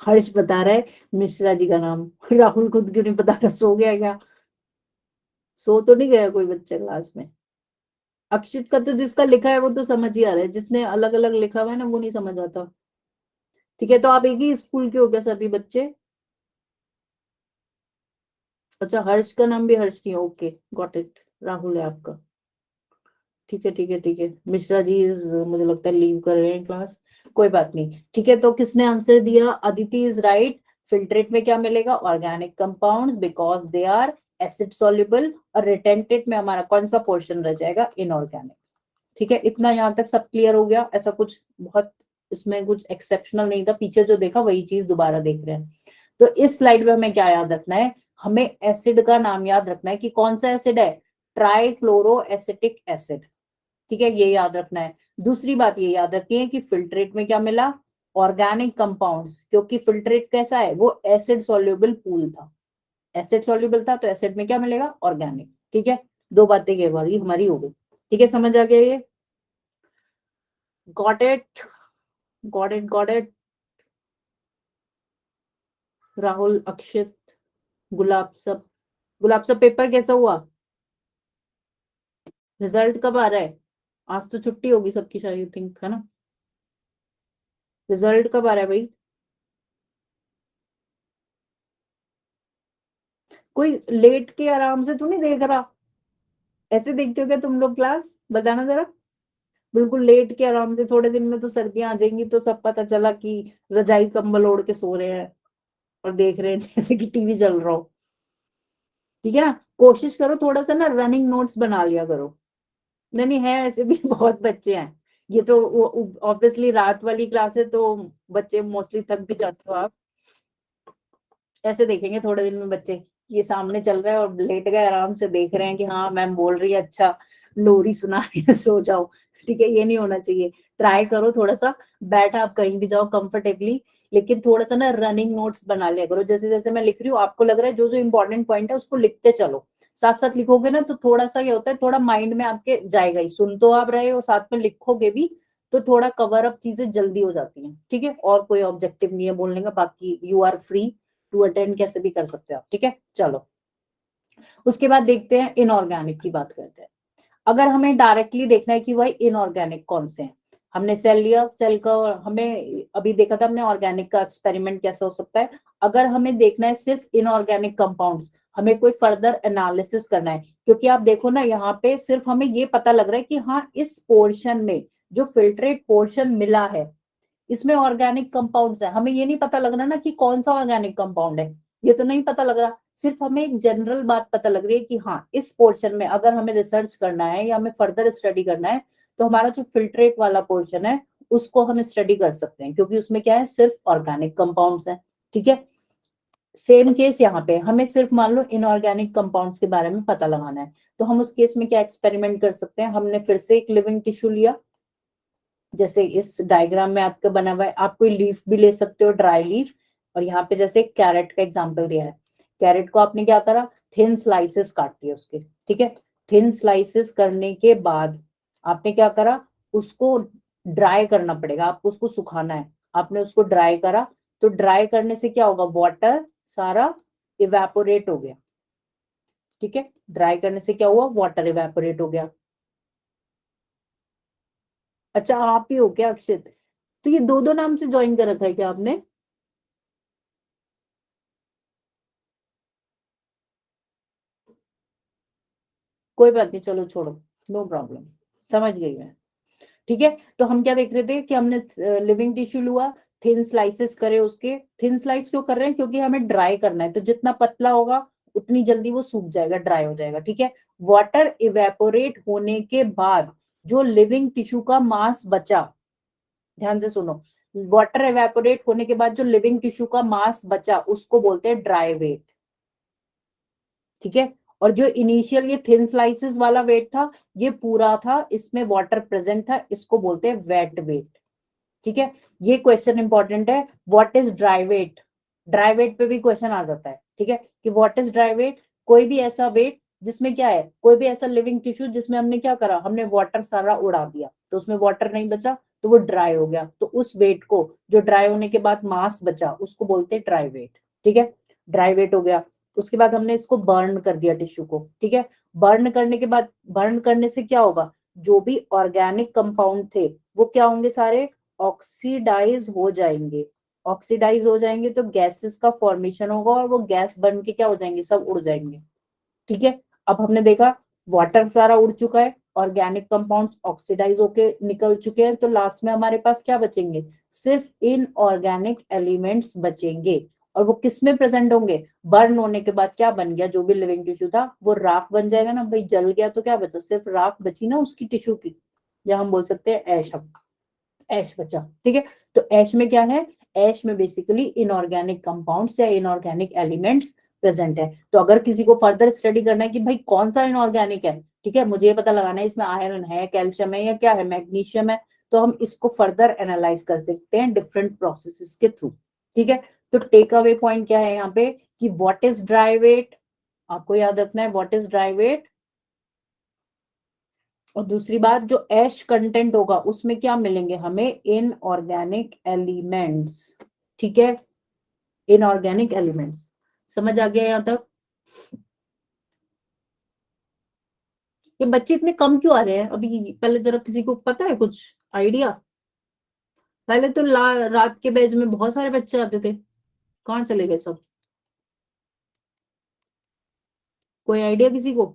हर्ष बता रहा है मिश्रा जी का नाम, राहुल खुद क्यों नहीं बता रहा, सो गया क्या, सो तो नहीं गया कोई बच्चा क्लास में। अक्षित का तो जिसका लिखा है वो तो समझ ही आ रहा है, जिसने अलग अलग लिखा हुआ है ना वो नहीं समझ आता, ठीक है। तो आप एक ही स्कूल के हो क्या सभी बच्चे, अच्छा, हर्ष का नाम भी हर्ष नहीं है, ओके गॉट इट, राहुल है आपका। ठीक है ठीक है ठीक है, मिश्रा जी मुझे लगता है लीव कर रहे हैं क्लास, कोई बात नहीं। ठीक है, तो किसने आंसर दिया? Aditi is right. फिल्ट्रेट में क्या मिलेगा? Organic compounds, because they are acid soluble. और रिटेंटेट में हमारा कौन सा पोर्शन रह जाएगा? इनऑर्गेनिक। ठीक है, इतना यहाँ तक सब क्लियर हो गया? ऐसा कुछ बहुत इसमें कुछ एक्सेप्शनल नहीं था, पीछे जो देखा वही चीज दोबारा देख रहे हैं। तो इस स्लाइड में हमें क्या याद रखना है? हमें एसिड का नाम याद रखना है कि कौन सा एसिड है? Trichloro acetic acid. ठीक है, ये याद रखना है। दूसरी बात ये याद रखनी है कि फिल्ट्रेट में क्या मिला? ऑर्गेनिक कंपाउंड्स, क्योंकि फिल्ट्रेट कैसा है? वो एसिड सॉल्युबल पूल था, एसिड सॉल्युबल था, तो एसिड में क्या मिलेगा? ऑर्गेनिक। ठीक है, दो बातें ये वाली हमारी हो गई। ठीक है, समझ आ गया ये? Got it, got it, got it. Rahul, Akshit, Gulab सब, गुलाब सब पेपर कैसा हुआ? रिजल्ट कब आ रहा है? आज तो छुट्टी होगी सबकी शायद, यू थिंक, है ना? रिजल्ट कब आ रहा है भाई? कोई लेट के आराम से तो नहीं देख रहा? ऐसे देखते हो क्या तुम लोग क्लास? बताना जरा। बिल्कुल लेट के आराम से, थोड़े दिन में तो सर्दियां आ जाएंगी तो सब पता चला कि रजाई कंबल ओढ़ के सो रहे हैं और देख रहे हैं जैसे कि टीवी चल रहा हो। ठीक है ना? कोशिश करो थोड़ा सा ना रनिंग नोट्स बना लिया करो। नहीं नहीं, है ऐसे भी बहुत बच्चे हैं। ये तो ऑब्वियसली रात वाली क्लास है तो बच्चे मोस्टली थक भी जाते हो आप। ऐसे देखेंगे थोड़े दिन में बच्चे, ये सामने चल रहा है और लेट गए आराम से देख रहे हैं कि हाँ मैम बोल रही है, अच्छा लोरी सुना रही है, सो जाओ। ठीक है, ये नहीं होना चाहिए। ट्राई करो थोड़ा सा, बैठ आप कहीं भी जाओ कंफर्टेबली, लेकिन थोड़ा सा ना रनिंग नोट्स बना लिया करो। जैसे जैसे मैं लिख रही हूँ आपको लग रहा है जो जो इंपॉर्टेंट पॉइंट है उसको लिखते चलो। साथ साथ लिखोगे ना तो थोड़ा सा ये होता है, थोड़ा माइंड में आपके जाएगा ही, सुन तो आप रहे हो साथ में लिखोगे भी, तो थोड़ा कवर अप चीजें जल्दी हो जाती हैं। ठीक है, और कोई ऑब्जेक्टिव नहीं है बोलने का, बाकी you are free to attend, कैसे भी कर सकते हो आप। ठीक है, चलो उसके बाद देखते हैं इनऑर्गेनिक की बात करते हैं। अगर हमें डायरेक्टली देखना है कि भाई इनऑर्गेनिक कौन से हैं, हमने सेल लिया, सेल का हमें अभी देखा था हमने ऑर्गेनिक का एक्सपेरिमेंट कैसा हो सकता है। अगर हमें देखना है सिर्फ इनऑर्गेनिक कंपाउंड्स, हमें कोई फर्दर एनालिसिस करना है, क्योंकि आप देखो ना यहाँ पे सिर्फ हमें ये पता लग रहा है कि हाँ इस पोर्शन में जो फिल्ट्रेट पोर्शन मिला है इसमें ऑर्गेनिक कंपाउंड्स है, हमें ये नहीं पता लग रहा ना कि कौन सा ऑर्गेनिक कंपाउंड है, ये तो नहीं पता लग रहा। सिर्फ हमें एक जनरल बात पता लग रही है कि हाँ इस पोर्शन में अगर हमें रिसर्च करना है या हमें फर्दर स्टडी करना है तो हमारा जो फिल्ट्रेट वाला पोर्शन है उसको हम स्टडी कर सकते हैं, क्योंकि उसमें क्या है? सिर्फ ऑर्गेनिक कंपाउंड्स हैं। ठीक है, सेम केस यहाँ पे हमें सिर्फ मान लो इनऑर्गेनिक कंपाउंड्स के बारे में पता लगाना है, तो हम उस केस में क्या एक्सपेरिमेंट कर सकते हैं? हमने फिर से एक लिविंग टिश्यू लिया, जैसे इस डायग्राम में आपका बना हुआ है, आप कोई लीफ भी ले सकते हो, ड्राई लीफ। और यहाँ पे जैसे कैरेट का एग्जांपल दिया है, कैरेट को आपने क्या करा? थिन स्लाइसेस काट दिए उसके। ठीक है, थिन स्लाइसेस करने के बाद आपने क्या करा? उसको ड्राई करना पड़ेगा, आपको उसको सुखाना है। आपने उसको ड्राई करा, तो ड्राई करने से क्या होगा? वाटर सारा इवेपोरेट हो गया। ठीक है, ड्राई करने से क्या हुआ? वाटर इवेपोरेट हो गया। अच्छा, आप ही हो क्या अक्षित? तो ये दो दो नाम से ज्वाइन कर रखा है क्या आपने? कोई बात नहीं, चलो छोड़ो, नो प्रॉब्लम, समझ गई मैं। ठीक है, तो हम क्या देख रहे थे कि हमने लिविंग टिश्यू लिया, थिन स्लाइसेस करे उसके। थिन स्लाइस क्यों कर रहे हैं? क्योंकि हमें ड्राई करना है, तो जितना पतला होगा उतनी जल्दी वो सूख जाएगा, ड्राई हो जाएगा। ठीक है, वाटर इवेपोरेट होने के बाद जो लिविंग टिश्यू का मास बचा, ध्यान से सुनो, वाटर इवेपोरेट होने के बाद जो लिविंग टिश्यू का मास बचा उसको बोलते हैं ड्राई वेट। ठीक है, और जो इनिशियल ये थिन स्लाइसेस वाला वेट था ये पूरा था, इसमें वाटर प्रेजेंट था, इसको बोलते हैं वेट वेट। ठीक है, ये क्वेश्चन इंपॉर्टेंट है, what is dry weight? Dry weight पे भी क्वेश्चन आ जाता है। ठीक है, कि व्हाट इज ड्राई वेट? कोई भी ऐसा वेट जिसमें क्या है, कोई भी ऐसा लिविंग टिश्यू जिसमें हमने क्या करा? हमने वाटर सारा उड़ा दिया, तो उसमें वाटर नहीं बचा, तो वो ड्राई हो गया, तो उस वेट को, जो ड्राई होने के बाद मास बचा, उसको बोलते हैं ड्राई वेट। ठीक है, ड्राई वेट हो गया। उसके बाद हमने इसको बर्न कर दिया टिश्यू को। ठीक है, बर्न करने के बाद, बर्न करने से क्या होगा? जो भी ऑर्गेनिक कंपाउंड थे वो क्या होंगे? सारे ऑक्सीडाइज हो जाएंगे। ऑक्सीडाइज हो जाएंगे तो गैसेस का फॉर्मेशन होगा और वो गैस बन के क्या हो जाएंगे, सब उड़ जाएंगे। ठीक है, अब हमने देखा वाटर सारा उड़ चुका है, ऑर्गेनिक कंपाउंड्स ऑक्सीडाइज होके निकल चुके हैं, तो लास्ट में हमारे पास क्या बचेंगे, सिर्फ इनऑर्गेनिक एलिमेंट्स बचेंगे। और वो किस में प्रेजेंट होंगे, बर्न होने के बाद क्या बन गया, जो भी लिविंग टिश्यू था वो राख बन जाएगा ना भाई, जल गया तो क्या बचा, सिर्फ राख बची ना उसकी टिश्यू की, या हम बोल सकते हैं ऐश, हम ऐश बचा। ठीक है, तो ऐश में क्या है, ऐश में बेसिकली इनऑर्गेनिक कंपाउंड्स या इनऑर्गेनिक एलिमेंट्स प्रेजेंट है। तो अगर किसी को फर्दर स्टडी करना है कि भाई कौन सा इनऑर्गेनिक है, ठीक है, मुझे ये पता लगाना है इसमें आयरन है, कैल्शियम है, या क्या है, मैग्नीशियम है, तो हम इसको फर्दर एनालाइज कर सकते हैं डिफरेंट प्रोसेसेस के थ्रू। ठीक है, तो टेक अवे पॉइंट क्या है यहाँ पे कि व्हाट इज ड्राई वेट, आपको याद रखना है व्हाट इज ड्राई वेट। और दूसरी बात, जो ऐश कंटेंट होगा उसमें क्या मिलेंगे हमें, इनऑर्गेनिक एलिमेंट्स। ठीक है, इनऑर्गेनिक एलिमेंट्स, समझ आ गया यहां तक। ये बच्चे इतने कम क्यों आ रहे हैं अभी, पहले जरा किसी को पता है कुछ आइडिया। पहले तो रात के बैच में बहुत सारे बच्चे आते थे, कहाँ चले गए सब, कोई आइडिया किसी को,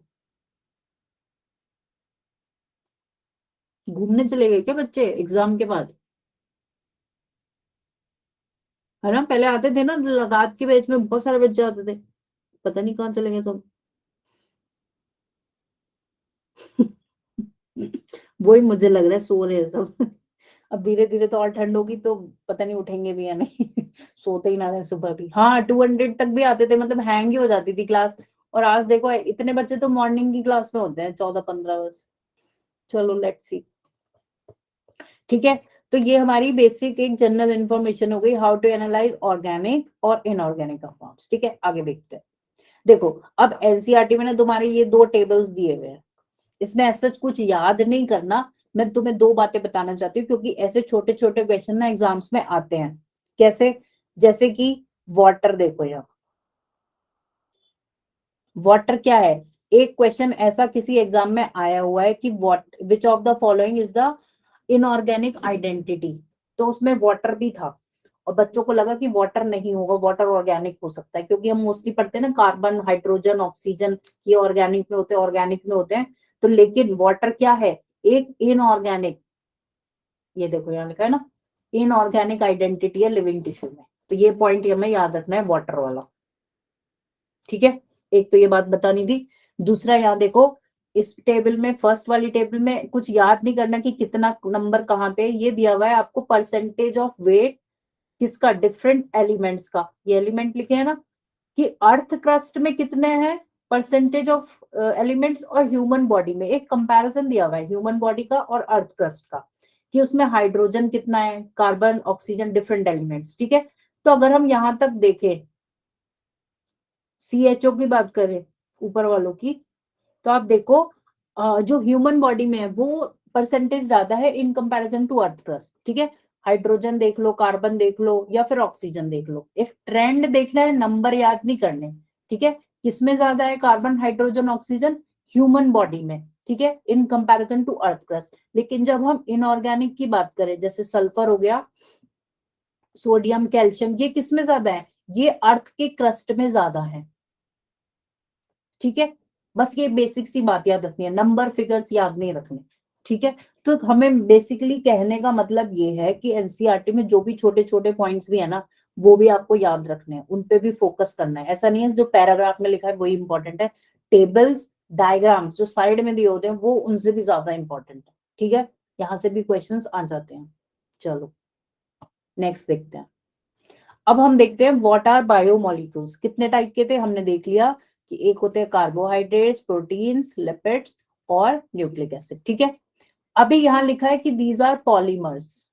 घूमने चले गए क्या बच्चे एग्जाम के बाद। है ना, पहले आते थे ना, रात के बैच में बहुत सारे बच्चे आते थे, पता नहीं कहाँ चले गए सब। वही मुझे लग रहा है सो रहे हैं सब। अब धीरे धीरे तो और ठंड होगी तो पता नहीं उठेंगे भी या नहीं। सोते ही ना रहे सुबह भी। हाँ 200 तक भी आते थे, मतलब हैंग ही हो जाती थी क्लास। और आज देखो इतने बच्चे तो मॉर्निंग की क्लास में होते हैं, 14-15 बस। चलो लेट्स सी। ठीक है, तो ये हमारी बेसिक एक जनरल इंफॉर्मेशन हो गई, हाउ टू एनालाइज ऑर्गेनिक और इनऑर्गेनिक कंपाउंड्स। ठीक है, आगे देखते हैं। देखो, अब एनसीईआरटी में ना तुम्हारे ये दो टेबल्स दिए हुए हैं, इसमें ऐसा कुछ याद नहीं करना। मैं तुम्हें दो बातें बताना चाहती हूँ, क्योंकि ऐसे छोटे छोटे क्वेश्चन ना एग्जाम्स में आते हैं। कैसे, जैसे कि वाटर, देखो यहाँ वाटर क्या है, एक क्वेश्चन ऐसा किसी एग्जाम में आया हुआ है कि what which of the following is the inorganic identity, तो उसमें वाटर भी था। और बच्चों को लगा कि वाटर नहीं होगा, वाटर ऑर्गेनिक हो सकता है, क्योंकि हम मोस्टली पढ़ते हैं ना कार्बन हाइड्रोजन ऑक्सीजन, ये ऑर्गेनिक में होते हैं, ऑर्गेनिक में होते हैं। तो लेकिन वाटर क्या है, एक इनऑर्गेनिक, ये देखो यहाँ लिखा है ना, इनऑर्गेनिक आइडेंटिटी है लिविंग टिश्यू में। तो ये पॉइंट हमें याद रखना है, वाटर वाला। ठीक है, एक तो ये बात बतानी थी। दूसरा यहाँ देखो, इस टेबल में, फर्स्ट वाली टेबल में कुछ याद नहीं करना कि कितना नंबर कहाँ पे, ये दिया हुआ है आपको परसेंटेज ऑफ वेट किसका, डिफरेंट एलिमेंट्स का। ये एलिमेंट लिखे हैं ना, कि अर्थ क्रस्ट में कितने हैं परसेंटेज ऑफ एलिमेंट्स, और ह्यूमन बॉडी में एक कंपैरिजन दिया हुआ है ह्यूमन बॉडी का और अर्थ क्रस्ट का, कि उसमें हाइड्रोजन कितना है, कार्बन ऑक्सीजन डिफरेंट एलिमेंट्स। ठीक है, तो अगर हम यहां तक देखें, सीएचओ की बात करें ऊपर वालों की, तो आप देखो जो ह्यूमन बॉडी में है वो परसेंटेज ज्यादा है in comparison to earth crust. ठीक है, हाइड्रोजन देख लो, कार्बन देख लो, या फिर ऑक्सीजन देख लो, एक ट्रेंड देखना है, नंबर याद नहीं करने। ठीक है, किसमें ज्यादा है carbon hydrogen oxygen, human body में। ठीक है, in comparison to earth crust. लेकिन जब हम इनऑर्गेनिक की बात करें, जैसे सल्फर हो गया, सोडियम, कैल्शियम, ये किसमें ज्यादा है, ये अर्थ के क्रस्ट में ज्यादा है। ठीक है, बस ये बेसिक सी बात याद रखनी है, नंबर फिगर्स याद नहीं रखने। ठीक है, तो हमें बेसिकली कहने का मतलब ये है कि एनसीईआरटी में जो भी छोटे छोटे पॉइंट्स भी है ना, वो भी आपको याद रखने हैं, उन पे भी फोकस करना है। ऐसा नहीं है जो पैराग्राफ में लिखा है वही इंपॉर्टेंट है, टेबल्स डायग्राम्स जो साइड में दिए होते हैं वो उनसे भी ज्यादा इंपॉर्टेंट है। ठीक है, यहाँ से भी क्वेश्चंस आ जाते हैं। चलो नेक्स्ट देखते हैं। अब हम देखते हैं व्हाट आर बायोमोलिक्यूल्स, कितने टाइप के थे हमने देख लिया, कि एक होते हैं कार्बोहाइड्रेट्स, प्रोटीन्स, लिपिड्स और न्यूक्लिक एसिड। ठीक है, अभी यहाँ लिखा है कि दीज आर पॉलीमर्स,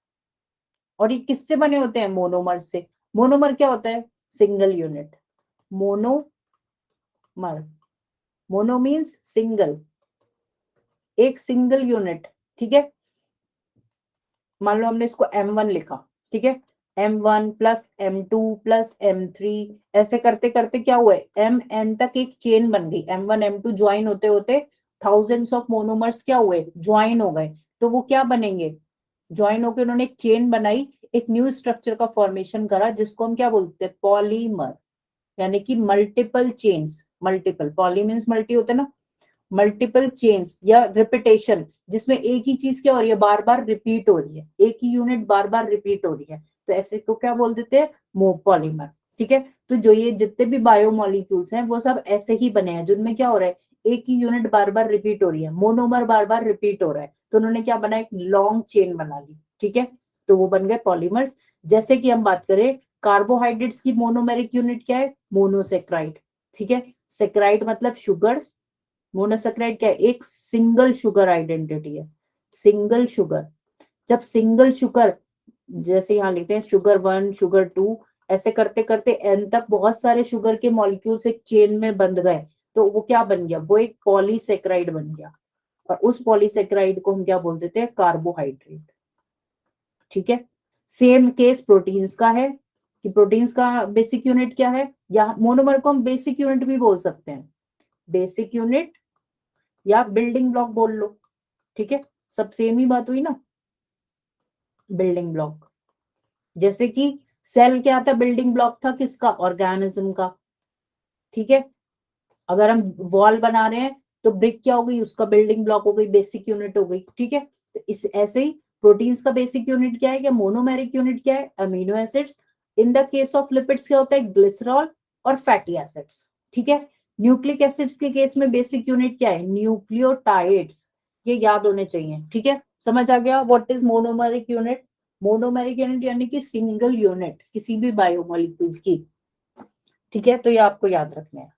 और ये किससे बने होते हैं, मोनोमर से। मोनोमर क्या होता है, single unit, monomer, mono means single, एक सिंगल यूनिट। ठीक है, मान लो हमने इसको M1 लिखा, ठीक है, M1 plus M2 plus M3, ऐसे करते करते क्या हुआ है, Mn तक एक चेन बन गई, M1 M2 ज्वाइन होते होते थाउजेंड्स ऑफ मोनोमर्स क्या हुए, ज्वाइन हो गए, तो वो क्या बनेंगे, ज्वाइन होकर उन्होंने एक चेन बनाई, एक न्यू स्ट्रक्चर का फॉर्मेशन करा, जिसको हम क्या बोलते हैं, पॉलीमर, यानी कि multiple chains. Multiple, poly means multi होते हैं ना, मल्टीपल चेन्स या रिपीटेशन, जिसमें एक ही चीज क्या हो रही है, बार बार रिपीट हो रही है, एक ही यूनिट बार बार रिपीट हो रही है, तो ऐसे को क्या बोल देते हैं, पॉलीमर। ठीक है, तो जो ये जितने भी बायोमोलिक्यूल्स हैं वो सब ऐसे ही बने हैं, जिनमें क्या हो रहा है, एक ही यूनिट बार बार रिपीट हो रही है, मोनोमर बार बार रिपीट हो रहा है, तो उन्होंने क्या बना, एक लॉन्ग चेन बना ली। ठीक है, तो वो बन गए पॉलीमर्स। जैसे कि हम बात करें कार्बोहाइड्रेट्स की मोनोमेरिक यूनिट क्या है, मोनोसेक्राइड। ठीक है, सेक्राइड मतलब शुगर्स, मोनोसेक्राइड क्या है, एक सिंगल शुगर आइडेंटिटी है, सिंगल शुगर। जब सिंगल शुगर, जैसे यहाँ लिखते हैं शुगर 1, शुगर 2, ऐसे करते करते एन तक बहुत सारे शुगर के मॉलिक्यूल्स एक चेन में बंध गए, तो वो क्या बन गया, वो एक पॉलीसेक्राइड बन गया, और उस पॉलीसेक्राइड को हम क्या बोल देते हैं, कार्बोहाइड्रेट। ठीक है, सेम केस प्रोटीन्स का है, कि प्रोटीन्स का बेसिक यूनिट क्या है, या मोनोमर को हम बेसिक यूनिट भी बोल सकते हैं, बेसिक यूनिट या बिल्डिंग ब्लॉक बोल लो। ठीक है, सब सेम ही बात हुई ना, बिल्डिंग ब्लॉक। जैसे कि सेल क्या था, बिल्डिंग ब्लॉक था किसका, ऑर्गेनिज्म का। ठीक है, अगर हम वॉल बना रहे हैं तो ब्रिक क्या हो गई, उसका बिल्डिंग ब्लॉक हो गई, बेसिक यूनिट हो गई। ठीक है, तो इस ऐसे ही प्रोटीन्स का बेसिक यूनिट क्या है, या मोनोमेरिक यूनिट क्या है, amino acids. In the case of lipids क्या होता है, ग्लिसरॉल और फैटी एसिड्स। ठीक है, न्यूक्लिक एसिड्स के केस में बेसिक यूनिट क्या है, न्यूक्लियोटाइड्स। ये याद होने चाहिए। ठीक है, समझ आ गया what is monomeric unit. Monomeric unit यानी कि सिंगल यूनिट किसी भी बायोमोलिक्यूल की। ठीक है, तो ये आपको याद रखना है।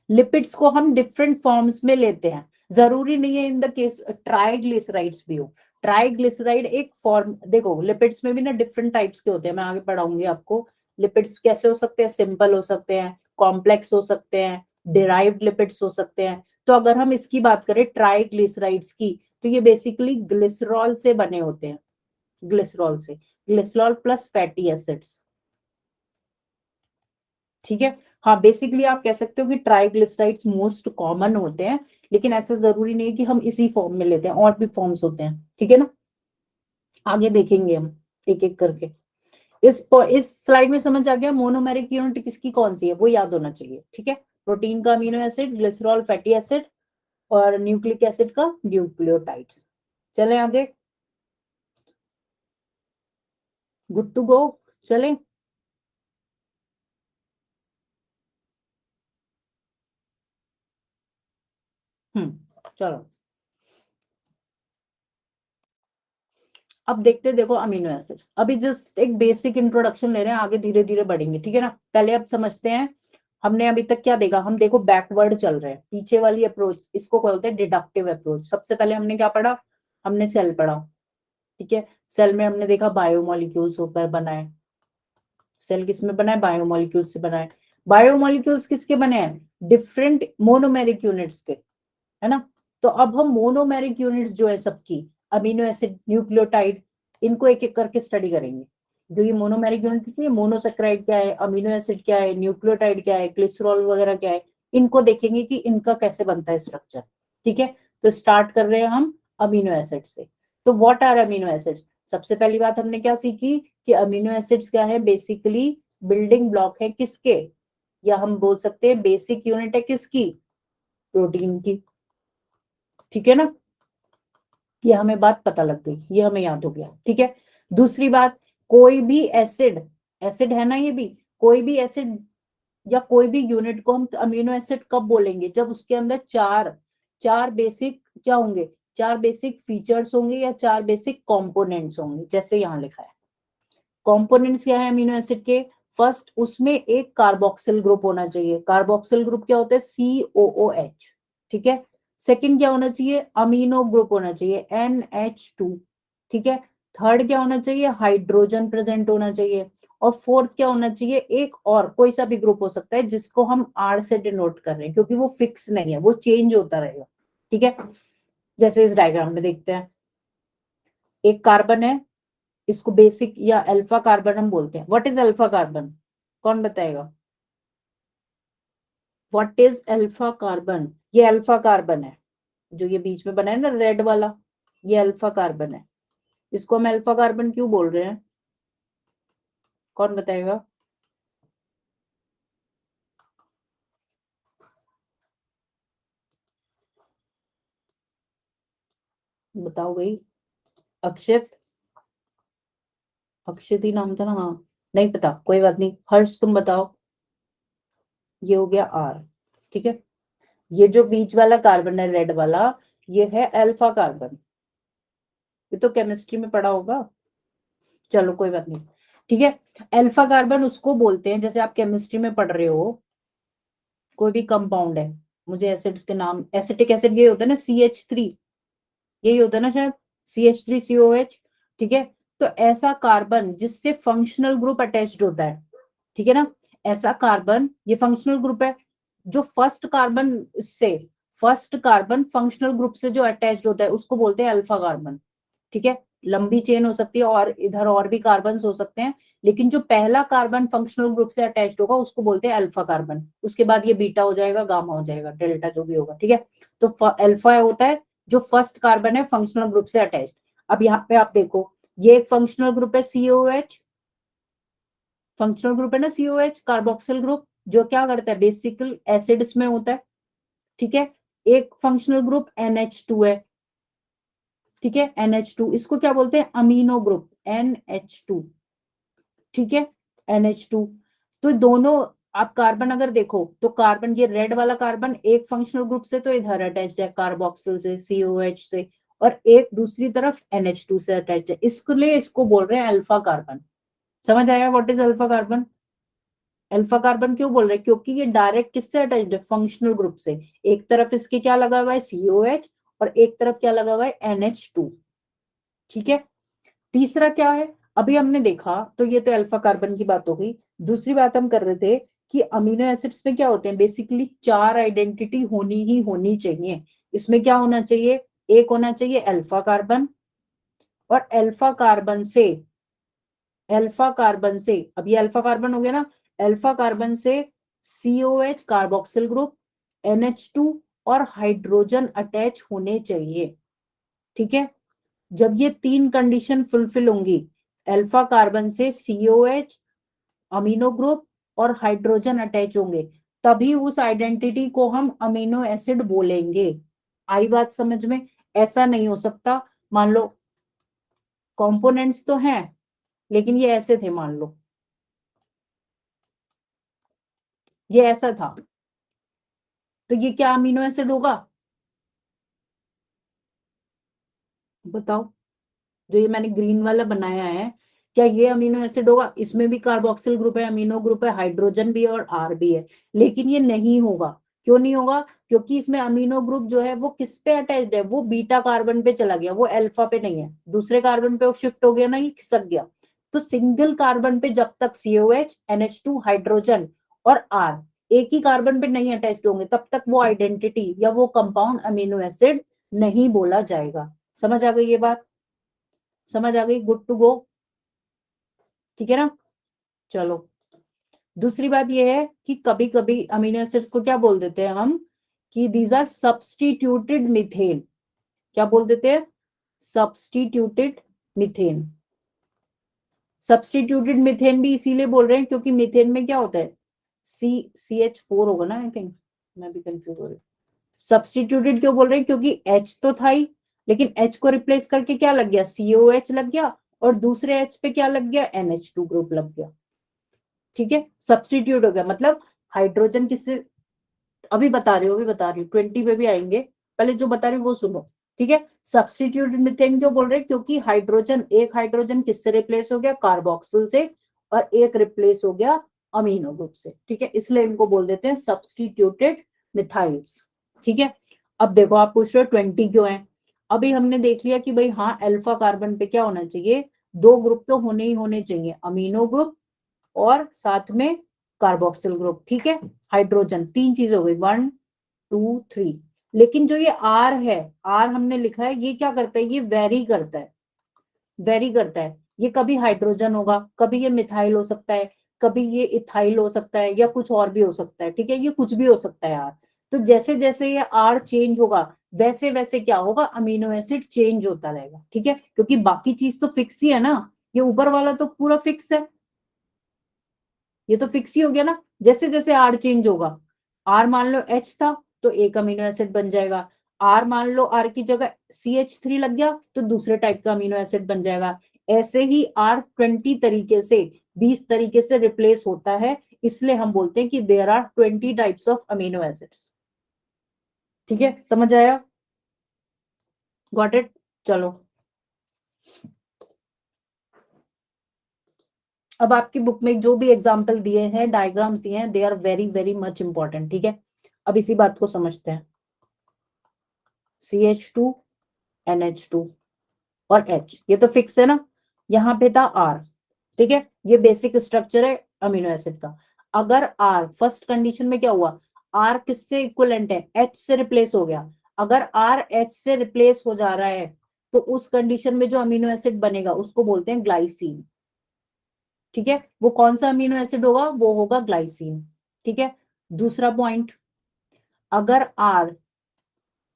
लिपिड्स को हम डिफरेंट फॉर्म्स में लेते हैं, जरूरी नहीं है इन द केस ट्राइग्लिसराइड्स भी हो। ट्राइग्लिसराइड एक फॉर्म, देखो लिपिड्स में भी ना डिफरेंट टाइप्स के होते हैं, मैं आगे पढ़ाऊंगी आपको। लिपिड्स कैसे हो सकते हैं, सिंपल हो सकते हैं, कॉम्प्लेक्स हो सकते हैं, डिराइव्ड लिपिड्स हो सकते हैं। तो अगर हम इसकी बात करें ट्राइग्लिसराइड्स की, तो ये बेसिकली ग्लिसरॉल से बने होते हैं, ग्लिसरॉल से, ग्लिसरॉल प्लस फैटी एसिड्स। ठीक है, हाँ बेसिकली आप कह सकते हो कि ट्राइग्लिसराइड्स मोस्ट कॉमन होते हैं, लेकिन ऐसा जरूरी नहीं है कि हम इसी फॉर्म में लेते हैं, और भी फॉर्म्स होते हैं। ठीक है ना, आगे देखेंगे हम एक एक करके। इस स्लाइड में समझ आ गया मोनोमेरिक यूनिट किसकी कौन सी है, वो याद होना चाहिए। ठीक है, प्रोटीन का amino acid, glycerol fatty acid, और न्यूक्लिक एसिड का न्यूक्लियोटाइड्स। चलें आगे, गुड टू गो, चलें। चलो, अब देखते हैं, देखो अमीनो एसिड, अभी जस्ट एक बेसिक इंट्रोडक्शन ले रहे हैं, आगे धीरे धीरे बढ़ेंगे। ठीक है ना, पहले अब समझते हैं हमने अभी तक क्या देखा। हम देखो बैकवर्ड चल रहे हैं, पीछे वाली अप्रोच, इसको बोलते हैं डिडक्टिव अप्रोच। सबसे पहले हमने क्या पढ़ा, हमने सेल पढ़ा। ठीक है, सेल में हमने देखा बायोमोलिक्यूल्स ऊपर बनाए, सेल किसमें बना है, बायोमोलिक्यूल्स से बना है। बायोमोलिक्यूल्स किसके बने हैं, डिफरेंट मोनोमेरिक यूनिट्स के, है ना। तो अब हम मोनोमेरिक यूनिट्स जो है सबकी, अमीनो एसिड, न्यूक्लियोटाइड, इनको एक एक करके स्टडी करेंगे। जो ये मोनोमेरिक यूनिट है, मोनोसेक्राइड क्या है, अमीनो एसिड क्या है, न्यूक्लियोटाइड क्या है, ग्लिसरॉल वगैरह क्या है, इनको देखेंगे कि इनका कैसे बनता है स्ट्रक्चर। ठीक है, तो स्टार्ट कर रहे हैं हम अमीनो एसिड से। तो व्हाट आर अमीनो एसिड्स, सबसे पहली बात हमने क्या सीखी कि अमीनो एसिड्स क्या है, बेसिकली बिल्डिंग ब्लॉक है किसके, या हम बोल सकते हैं बेसिक यूनिट है किसकी, प्रोटीन की। ठीक है ना, ये हमें बात पता लग गई, ये हमें याद हो गया। ठीक है, दूसरी बात, कोई भी एसिड, एसिड है ना ये भी, कोई भी एसिड या कोई भी यूनिट को हम अमीनो एसिड कब बोलेंगे, जब उसके अंदर चार चार बेसिक क्या होंगे, चार बेसिक फीचर्स होंगे या चार बेसिक कंपोनेंट्स होंगे। जैसे यहाँ लिखा है, कंपोनेंट्स क्या है अमीनो एसिड के, फर्स्ट उसमें एक कार्बोक्सिल ग्रुप होना चाहिए। कार्बोक्सिल ग्रुप क्या होता है, COOH। ठीक है, सेकंड क्या होना चाहिए, अमीनो ग्रुप होना चाहिए, NH2। ठीक है, थर्ड क्या होना चाहिए, हाइड्रोजन प्रेजेंट होना चाहिए, और फोर्थ क्या होना चाहिए, एक और कोई सा भी ग्रुप हो सकता है जिसको हम R से डिनोट कर रहे हैं, क्योंकि वो फिक्स नहीं है, वो चेंज होता रहेगा। ठीक है, जैसे इस डायग्राम में देखते हैं, एक कार्बन है, इसको बेसिक या अल्फा कार्बन हम बोलते हैं। व्हाट इज अल्फा कार्बन, कौन बताएगा, व्हाट इज अल्फा कार्बन, ये अल्फा कार्बन है। जो ये बीच में बना है ना रेड वाला, ये अल्फा कार्बन है। इसको हम अल्फा कार्बन क्यों बोल रहे हैं, कौन बताएगा? बताओ भाई। अक्षत, अक्षत ही नाम था ना, हाँ। नहीं पता, कोई बात नहीं। हर्ष तुम बताओ। ये हो गया आर, ठीक है। ये जो बीच वाला कार्बन है रेड वाला, ये है अल्फा कार्बन। ये तो केमिस्ट्री में पढ़ा होगा। चलो कोई बात नहीं, ठीक है। अल्फा कार्बन उसको बोलते हैं, जैसे आप केमिस्ट्री में पढ़ रहे हो, कोई भी कंपाउंड है, मुझे एसिड्स के नाम, एसिटिक एसिड ये होता है ना CH3, यही होता है ना शायद, CH3COH, ठीक है। तो ऐसा कार्बन जिससे फंक्शनल ग्रुप अटैच्ड होता है, ठीक है ना, ऐसा कार्बन ये फंक्शनल ग्रुप है। जो फर्स्ट कार्बन फंक्शनल ग्रुप से जो अटैच्ड होता है उसको बोलते हैं अल्फा कार्बन, ठीक है। लंबी चेन हो सकती है और इधर और भी कार्बन हो सकते हैं, लेकिन जो पहला कार्बन फंक्शनल ग्रुप से अटैच्ड होगा उसको बोलते हैं अल्फा कार्बन। उसके बाद ये बीटा हो जाएगा, गामा हो जाएगा, डेल्टा जो भी होगा, ठीक है। तो अल्फा होता है जो फर्स्ट कार्बन है फंक्शनल ग्रुप से अटैच्ड। अब यहाँ पे आप देखो, ये एक फंक्शनल ग्रुप है COH, फंक्शनल ग्रुप है ना COH, कार्बोक्सिल ग्रुप, जो क्या करता है बेसिकल एसिड्स में होता है, ठीक है। एक फंक्शनल ग्रुप NH2 है, ठीक है। NH2 इसको क्या बोलते हैं, अमीनो ग्रुप, NH2, ठीक है। NH2, तो दोनों, आप कार्बन अगर देखो तो कार्बन, ये रेड वाला कार्बन एक फंक्शनल ग्रुप से तो इधर अटैच्ड है कार्बोक्सिल से, COH से, और एक दूसरी तरफ NH2 से अटैच्ड है, इसलिए इसको बोल रहे हैं अल्फा कार्बन। समझ आया what is alpha carbon? Alpha carbon क्यों बोल रहे हैं, क्योंकि ये डायरेक्ट किससे अटैच्ड है, फंक्शनल ग्रुप से। एक तरफ इसके क्या लगा हुआ है COH, और एक तरफ क्या लगा हुआ है NH2, ठीक है। तीसरा क्या है, अभी हमने देखा, तो ये तो अल्फा कार्बन की बात हो गई। दूसरी बात हम कर रहे थे कि अमीनो एसिड्स में क्या होते हैं, बेसिकली 4 आइडेंटिटी होनी ही होनी चाहिए। इसमें क्या होना चाहिए, एक होना चाहिए अल्फा कार्बन, और अल्फा कार्बन से अब ये अल्फा कार्बन हो गया ना, अल्फा कार्बन से COH कार्बोक्सिल ग्रुप, NH2 और हाइड्रोजन अटैच होने चाहिए, ठीक है। जब ये 3 कंडीशन फुलफिल होंगी, अल्फा कार्बन से COH, अमीनो ग्रुप और हाइड्रोजन अटैच होंगे, तभी उस आइडेंटिटी को हम अमीनो एसिड बोलेंगे। आई बात समझ में? ऐसा नहीं हो सकता, मान लो कंपोनेंट्स तो हैं लेकिन ये ऐसे थे, मान लो ये ऐसा था, तो ये क्या अमीनो एसिड होगा, बताओ। जो ये मैंने ग्रीन वाला बनाया है, क्या ये अमीनो एसिड होगा? इसमें भी कार्बोक्सिल ग्रुप है, अमीनो ग्रुप है, हाइड्रोजन भी है और आर भी है, लेकिन ये नहीं होगा। क्यों नहीं होगा? क्योंकि इसमें अमीनो ग्रुप जो है वो किस पे अटैच्ड है, वो बीटा कार्बन पे चला गया, वो अल्फा पे नहीं है, दूसरे कार्बन पे वो शिफ्ट हो गया ना, ये खिसक गया। तो सिंगल कार्बन पे जब तक COH, NH2, हाइड्रोजन और आर एक ही कार्बन पे नहीं अटैच्ड होंगे, तब तक वो आइडेंटिटी या वो कंपाउंड अमीनो एसिड नहीं बोला जाएगा। समझ आ गई ये बात? समझ आ गई? गुड टू गो, ठीक है ना। चलो, दूसरी बात ये है कि कभी कभी अमीनो एसिड्स को क्या बोल देते हैं हम, कि दीज आर सब्स्टिट्यूटेड मिथेन। क्या बोल देते हैं? Substituted methane. सब्स्टिट्यूटेड मिथेन भी इसीलिए बोल रहे हैं क्योंकि मिथेन में क्या होता है, CH4 होगा ना, आई थिंक, मैं भी कंफ्यूज हो रही हूँ। सब्स्टिट्यूटेड क्यों बोल रहे हैं, क्योंकि H तो था ही, लेकिन H को रिप्लेस करके क्या लग गया, COH लग गया, और दूसरे H पे क्या लग गया, NH2 ग्रुप लग गया, ठीक है। सब्स्टिट्यूट हो गया मतलब हाइड्रोजन किससे, अभी बता रही हूँ 20 पे भी आएंगे, पहले जो बता रही हूँ वो सुनो, ठीक है। सब्स्टिट्यूटेड मीथेन क्यों बोल रहे हैं, क्योंकि एक हाइड्रोजन किससे रिप्लेस हो गया, कार्बोक्सिल से, और एक रिप्लेस हो गया अमीनो ग्रुप से, ठीक है, इसलिए इनको बोल देते हैं सब्स्टिट्यूटेड मिथाइल्स, ठीक है। अब देखो, आप पूछ रहे हो 20 क्यों है। अभी हमने देख लिया कि भाई हाँ, अल्फा कार्बन पे क्या होना चाहिए, 2 ग्रुप तो होने ही होने चाहिए, अमीनो ग्रुप और साथ में कार्बोक्सिल ग्रुप, ठीक है। हाइड्रोजन, 3 चीजें हो गई, 1 2 3। लेकिन जो ये आर है, आर हमने लिखा है, ये क्या करता है, ये वेरी करता है, वेरी करता है। ये कभी हाइड्रोजन होगा, कभी ये मिथाइल हो सकता है, कभी ये इथाइल हो सकता है, या कुछ और भी हो सकता है, ठीक है, ये कुछ भी हो सकता है यार। तो जैसे जैसे ये आर चेंज होगा, वैसे वैसे क्या होगा, अमीनो एसिड चेंज होता रहेगा, ठीक है, क्योंकि बाकी चीज तो फिक्स ही है ना, ये ऊपर वाला तो पूरा फिक्स है, ये तो फिक्स ही हो गया ना। जैसे जैसे आर चेंज होगा, आर मान लो एच था तो एक अमीनो एसिड बन जाएगा, आर मान लो आर की जगह CH3 लग गया तो दूसरे टाइप का अमीनो एसिड बन जाएगा। ऐसे ही आर 20 तरीके से रिप्लेस होता है, इसलिए हम बोलते हैं कि there are 20 types of amino acids. ठीक है, समझ आया, गॉट इट। चलो, अब आपकी बुक में जो भी एग्जाम्पल दिए हैं, डायग्राम्स दिए हैं, they are very very much important, ठीक है। अब इसी बात को समझते हैं। CH2 NH2 और H, ये तो फिक्स है ना, यहाँ पे था R, ठीक है, ये बेसिक स्ट्रक्चर है अमीनो एसिड का। अगर R फर्स्ट कंडीशन में क्या हुआ, R किससे इक्विवेलेंट है, H से रिप्लेस हो गया। अगर R H से रिप्लेस हो जा रहा है तो उस कंडीशन में जो अमीनो एसिड बनेगा उसको बोलते हैं ग्लाइसीन, ठीक है। वो कौन सा अमीनो एसिड होगा, वो होगा ग्लाइसीन, ठीक है। दूसरा पॉइंट, अगर R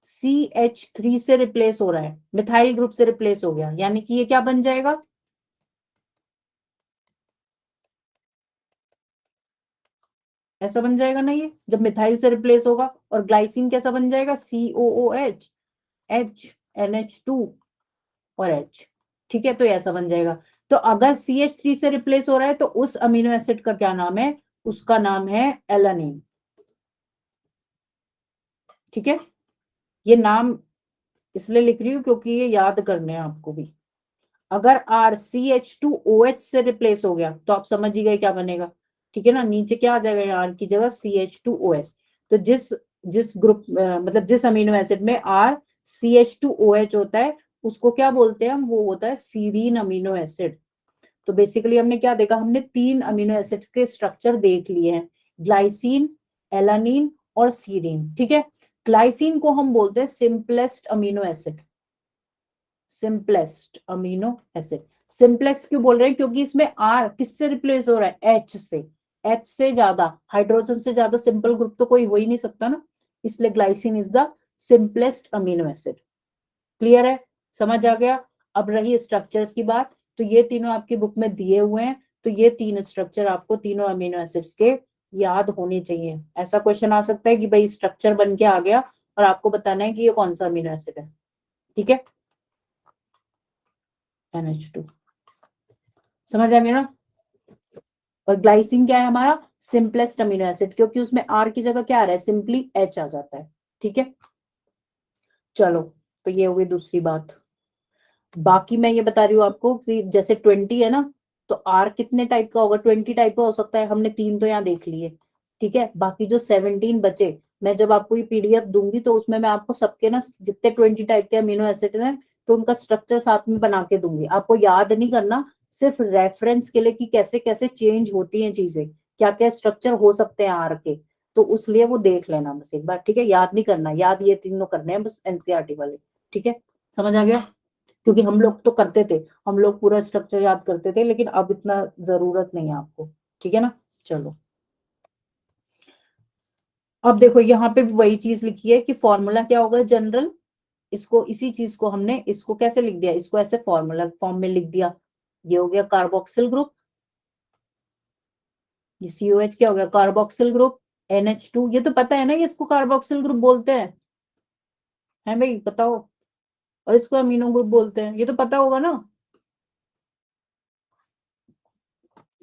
CH3 से रिप्लेस हो रहा है, मिथाइल ग्रुप से रिप्लेस हो गया, यानी कि ये क्या बन जाएगा, ऐसा बन जाएगा ना, ये जब मिथाइल से रिप्लेस होगा। और ग्लाइसिन कैसा बन जाएगा, COOH, H, NH2 और H, ठीक है, तो ऐसा बन जाएगा। तो अगर CH3 से रिप्लेस हो रहा है तो उस अमीनो एसिड का क्या नाम है, उसका नाम है एलानिन, ठीक है। ये नाम इसलिए लिख रही हूं क्योंकि ये याद करने हैं आपको भी। अगर R CH2OH से रिप्लेस हो गया तो आप समझ ही गए क्या बनेगा, ठीक है ना। नीचे क्या आ जाएगा, R की जगह CH2OH। तो जिस जिस ग्रुप मतलब जिस अमीनो एसिड में R CH2OH होता है उसको क्या बोलते हैं हम, वो होता है सीरीन अमीनो एसिड। तो बेसिकली हमने क्या देखा, हमने 3 अमीनो एसिड्स के स्ट्रक्चर देख लिए हैं, ग्लाइसिन, एलानिन और सीरीन, ठीक है। ग्लाइसिन को हम बोलते हैं simplest amino acid, simplest amino acid. Simplest क्यों बोल रहे हैं, क्योंकि इसमें आर किससे रिप्लेस हो रहा है, एच से। एच से ज्यादा, हाइड्रोजन से ज्यादा सिंपल ग्रुप तो कोई हो ही नहीं सकता ना, इसलिए glycine is the simplest amino acid. Clear है, समझ आ गया। अब रही स्ट्रक्चर्स की बात, तो ये तीनों आपकी बुक में दिए हुए हैं, तो ये 3 स्ट्रक्चर आपको तीनों अमीनो एसिड्स के याद होने चाहिए। ऐसा क्वेश्चन आ सकता है कि भाई स्ट्रक्चर बन के आ गया और आपको बताना है कि ये कौन सा अमीनो एसिड है, ठीक है। NH2, समझ आ गया ना। और ग्लाइसिन क्या है हमारा, सिंपलेस्ट अमीनो एसिड, क्योंकि उसमें आर की जगह क्या आ रहा है, सिंपली एच आ जाता है, ठीक है। चलो, तो ये हो गई दूसरी बात। बाकी मैं ये बता रही हूँ आपको कि जैसे 20 है ना, तो आर कितने टाइप का होगा, 20 टाइप का हो सकता है, हमने 3 तो यहाँ देख लिए, ठीक है। बाकी जो 17 बचे, मैं जब आपको ये PDF दूंगी तो उसमें मैं आपको सबके ना जितने 20 टाइप के अमीनो एसिड हैं तो उनका स्ट्रक्चर साथ में बना के दूंगी, आपको याद नहीं करना, सिर्फ रेफरेंस के लिए कि कैसे कैसे चेंज होती हैं चीजें, क्या क्या स्ट्रक्चर हो सकते हैं आर के, तो उसलिए वो देख लेना बस एक बार, ठीक है। याद नहीं करना, याद ये तीनों करने हैं बस, NCERT वाले, ठीक है, समझ आ गया। क्योंकि हम लोग तो करते थे, हम लोग पूरा स्ट्रक्चर याद करते थे, लेकिन अब इतना जरूरत नहीं है आपको, ठीक है ना। चलो, अब देखो यहाँ पे भी वही चीज लिखी है कि फॉर्मूला क्या होगा, जनरल, इसको इसी चीज को हमने इसको कैसे लिख दिया, इसको ऐसे फॉर्मूला फॉर्म में लिख दिया। ये हो गया कार्बोक्सिल ग्रुप, ये COH क्या हो गया, कार्बोक्सिल ग्रुप। NH2, ये तो पता है ना, ये इसको कार्बोक्सिल ग्रुप बोलते हैं, है भाई, बताओ। और इसको अमीनो ग्रुप बोलते हैं, ये तो पता होगा ना,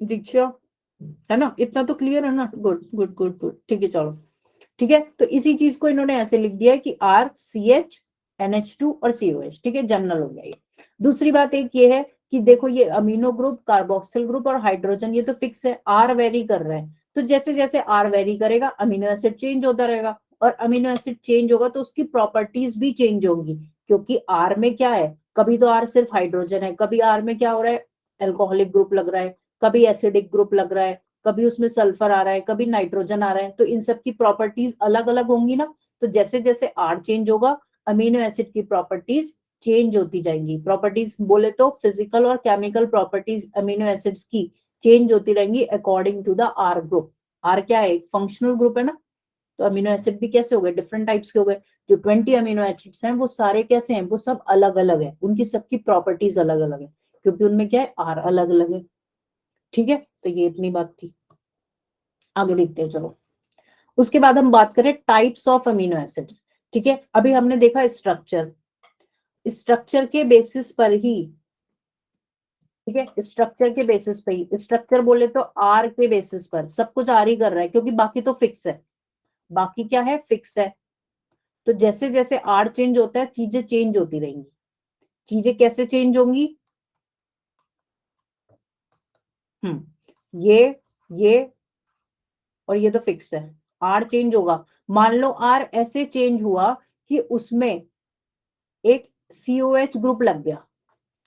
दीक्षा, है ना, इतना तो क्लियर है ना, गुड गुड गुड गुड, ठीक है। चलो, ठीक है, तो इसी चीज को इन्होंने ऐसे लिख दिया है कि RCH NH2 और COH, ठीक है, जनरल हो गया ये। दूसरी बात एक ये है कि देखो ये अमीनो ग्रुप, कार्बोक्सिल ग्रुप और हाइड्रोजन ये तो फिक्स है, R वेरी कर रहा है, तो जैसे जैसे R वेरी करेगा अमीनो एसिड चेंज होता रहेगा, और अमीनो एसिड चेंज होगा तो उसकी प्रॉपर्टीज भी चेंज होंगी, क्योंकि R में क्या है, कभी तो R सिर्फ हाइड्रोजन है, कभी R में क्या हो रहा है, एल्कोहलिक ग्रुप लग रहा है, कभी एसिडिक ग्रुप लग रहा है, कभी उसमें सल्फर आ रहा है, कभी नाइट्रोजन आ रहा है, तो इन सब की प्रॉपर्टीज अलग अलग होंगी ना। तो जैसे जैसे आर चेंज होगा अमीनो एसिड की प्रॉपर्टीज चेंज होती जाएंगी। प्रॉपर्टीज बोले तो फिजिकल और केमिकल प्रॉपर्टीज अमीनो एसिड्स की चेंज होती रहेंगी according to the R group. R क्या है, एक फंक्शनल ग्रुप है ना, तो अमीनो एसिड भी कैसे हो गए, डिफरेंट टाइप्स के हो गए। जो 20 अमीनो एसिड्स हैं वो सारे कैसे हैं, वो सब अलग अलग है, उनकी सबकी प्रॉपर्टीज अलग अलग है, क्योंकि उनमें क्या है, आर अलग अलग है। ठीक है, तो ये इतनी बात थी। आगे देखते हैं, चलो। उसके बाद हम बात करें टाइप्स ऑफ अमीनो एसिड्स। ठीक है, अभी हमने देखा स्ट्रक्चर, स्ट्रक्चर के बेसिस पर ही, ठीक है, स्ट्रक्चर के बेसिस पे ही, स्ट्रक्चर बोले तो आर के बेसिस पर, सब कुछ आर ही कर रहा है, क्योंकि बाकी तो फिक्स है, बाकी क्या है, फिक्स है। तो जैसे जैसे आर चेंज होता है चीजें चेंज होती रहेंगी। चीजें कैसे चेंज होंगी, ये और ये तो फिक्स है, आर चेंज होगा। मान लो आर ऐसे चेंज हुआ कि उसमें एक COH ग्रुप लग गया,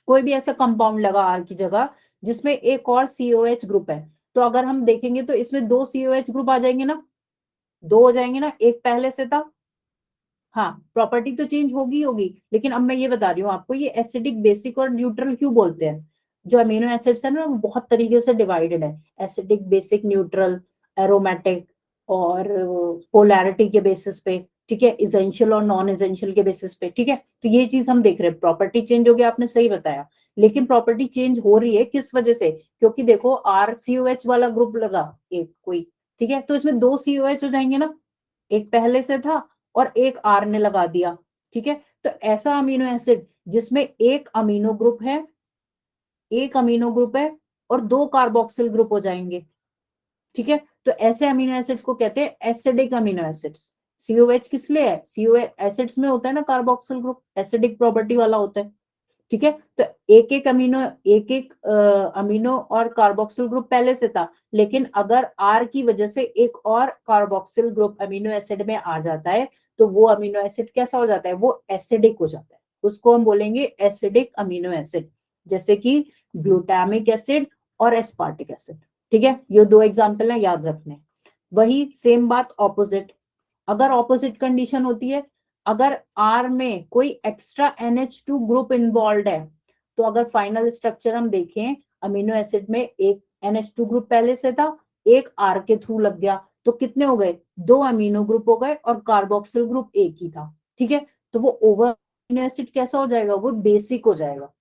कोई भी ऐसा कंपाउंड लगा आर की जगह जिसमें एक और COH ग्रुप है, तो अगर हम देखेंगे तो इसमें 2 COH ग्रुप आ जाएंगे ना, 2 हो जाएंगे ना, एक पहले से था। हाँ, प्रॉपर्टी तो चेंज होगी होगी, लेकिन अब मैं ये बता रही हूँ आपको, ये एसिडिक, बेसिक और न्यूट्रल क्यों बोलते हैं। जो अमीनो एसिड्स है ना, वो बहुत तरीके से डिवाइडेड है, एसिडिक, बेसिक, न्यूट्रल, एरोमेटिक, और पोलैरिटी के बेसिस पे, ठीक है, इसेंशियल और नॉन इसेंशियल के बेसिस पे। ठीक है, तो ये चीज हम देख रहे हैं, प्रॉपर्टी चेंज हो गया, आपने सही बताया। लेकिन प्रॉपर्टी चेंज हो रही है किस वजह से, क्योंकि देखो RCOH वाला ग्रुप लगा एक कोई, ठीक है, तो इसमें 2 COH हो जाएंगे ना, एक पहले से था और एक आर ने लगा दिया। ठीक है, तो ऐसा अमीनो एसिड जिसमें एक अमीनो ग्रुप है, एक अमीनो ग्रुप है और 2 कार्बोक्सिल ग्रुप हो जाएंगे। ठीक है, तो ऐसे अमीनो एसिड्स को कहते हैं एसिडिक अमीनो एसिड्स। COH किस लिए है, COH एसिड्स में होता है ना कार्बोक्सिल ग्रुप, एसिडिक प्रॉपर्टी वाला होता है। ठीक है, तो एक एक अमीनो, एक एक अमीनो और कार्बोक्सिल ग्रुप पहले से था, लेकिन अगर आर की वजह से एक और कार्बोक्सिल ग्रुप अमीनो एसिड में आ जाता है, तो वो अमीनो एसिड कैसा हो जाता है, वो एसिडिक हो जाता है, उसको हम बोलेंगे एसिडिक अमीनो एसिड, जैसे कि ग्लूटामिक एसिड और एस्पार्टिक एसिड। ठीक है, ये 2 एग्जाम्पल है, याद रखने। वही सेम बात ऑपोजिट, अगर ऑपोजिट कंडीशन होती है, अगर आर में कोई एक्स्ट्रा NH2 ग्रुप इन्वॉल्व है, तो अगर फाइनल स्ट्रक्चर हम देखें अमीनो एसिड में, एक NH2 ग्रुप पहले से था, एक आर के थ्रू लग गया, तो कितने हो गए, 2 अमीनो ग्रुप हो गए और कार्बोक्सिल ग्रुप एक ही था। ठीक है, तो वो ओवर अमीनो एसिड कैसा हो जाएगा, वो बेसिक हो जाएगा।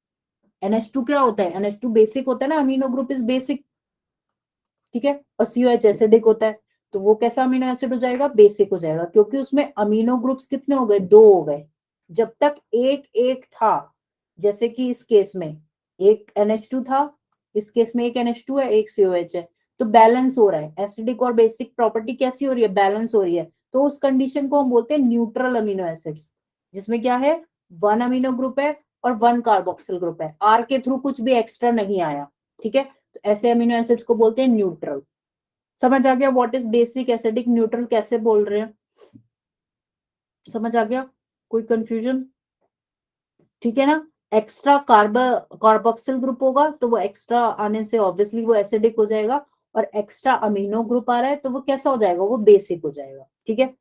NH2 क्या होता है, NH2 बेसिक होता है ना, अमीनो ग्रुप इज बेसिक। ठीक है, और COH एसिडिक होता है, तो वो कैसा अमीनो एसिड हो जाएगा, बेसिक हो जाएगा, क्योंकि उसमें अमीनो ग्रुप्स कितने हो गए, 2 हो गए। जब तक एक एक था, जैसे कि इस केस में एक NH2 था, इस केस में एक NH2 है, एक COH है, तो बैलेंस हो रहा है, एसिडिक और बेसिक प्रॉपर्टी कैसी हो रही है, बैलेंस हो रही है। तो उस कंडीशन को हम बोलते हैं न्यूट्रल अमीनो एसिड्स, जिसमें क्या है, 1 अमीनो ग्रुप है और 1 कार्बोक्सिल ग्रुप है, आर के थ्रू कुछ भी एक्स्ट्रा नहीं आया। ठीक है, तो ऐसे अमीनो एसिड्स को बोलते हैं न्यूट्रल। समझ आ गया what is basic, acidic, neutral कैसे बोल रहे हैं, समझ आ गया, कोई कंफ्यूजन। ठीक है ना, एक्स्ट्रा कार्बोक्सिल ग्रुप होगा तो वो एक्स्ट्रा आने से ऑब्वियसली वो एसिडिक हो जाएगा, और एक्स्ट्रा अमीनो ग्रुप आ रहा है तो वो कैसा हो जाएगा, वो बेसिक हो जाएगा। ठीक है,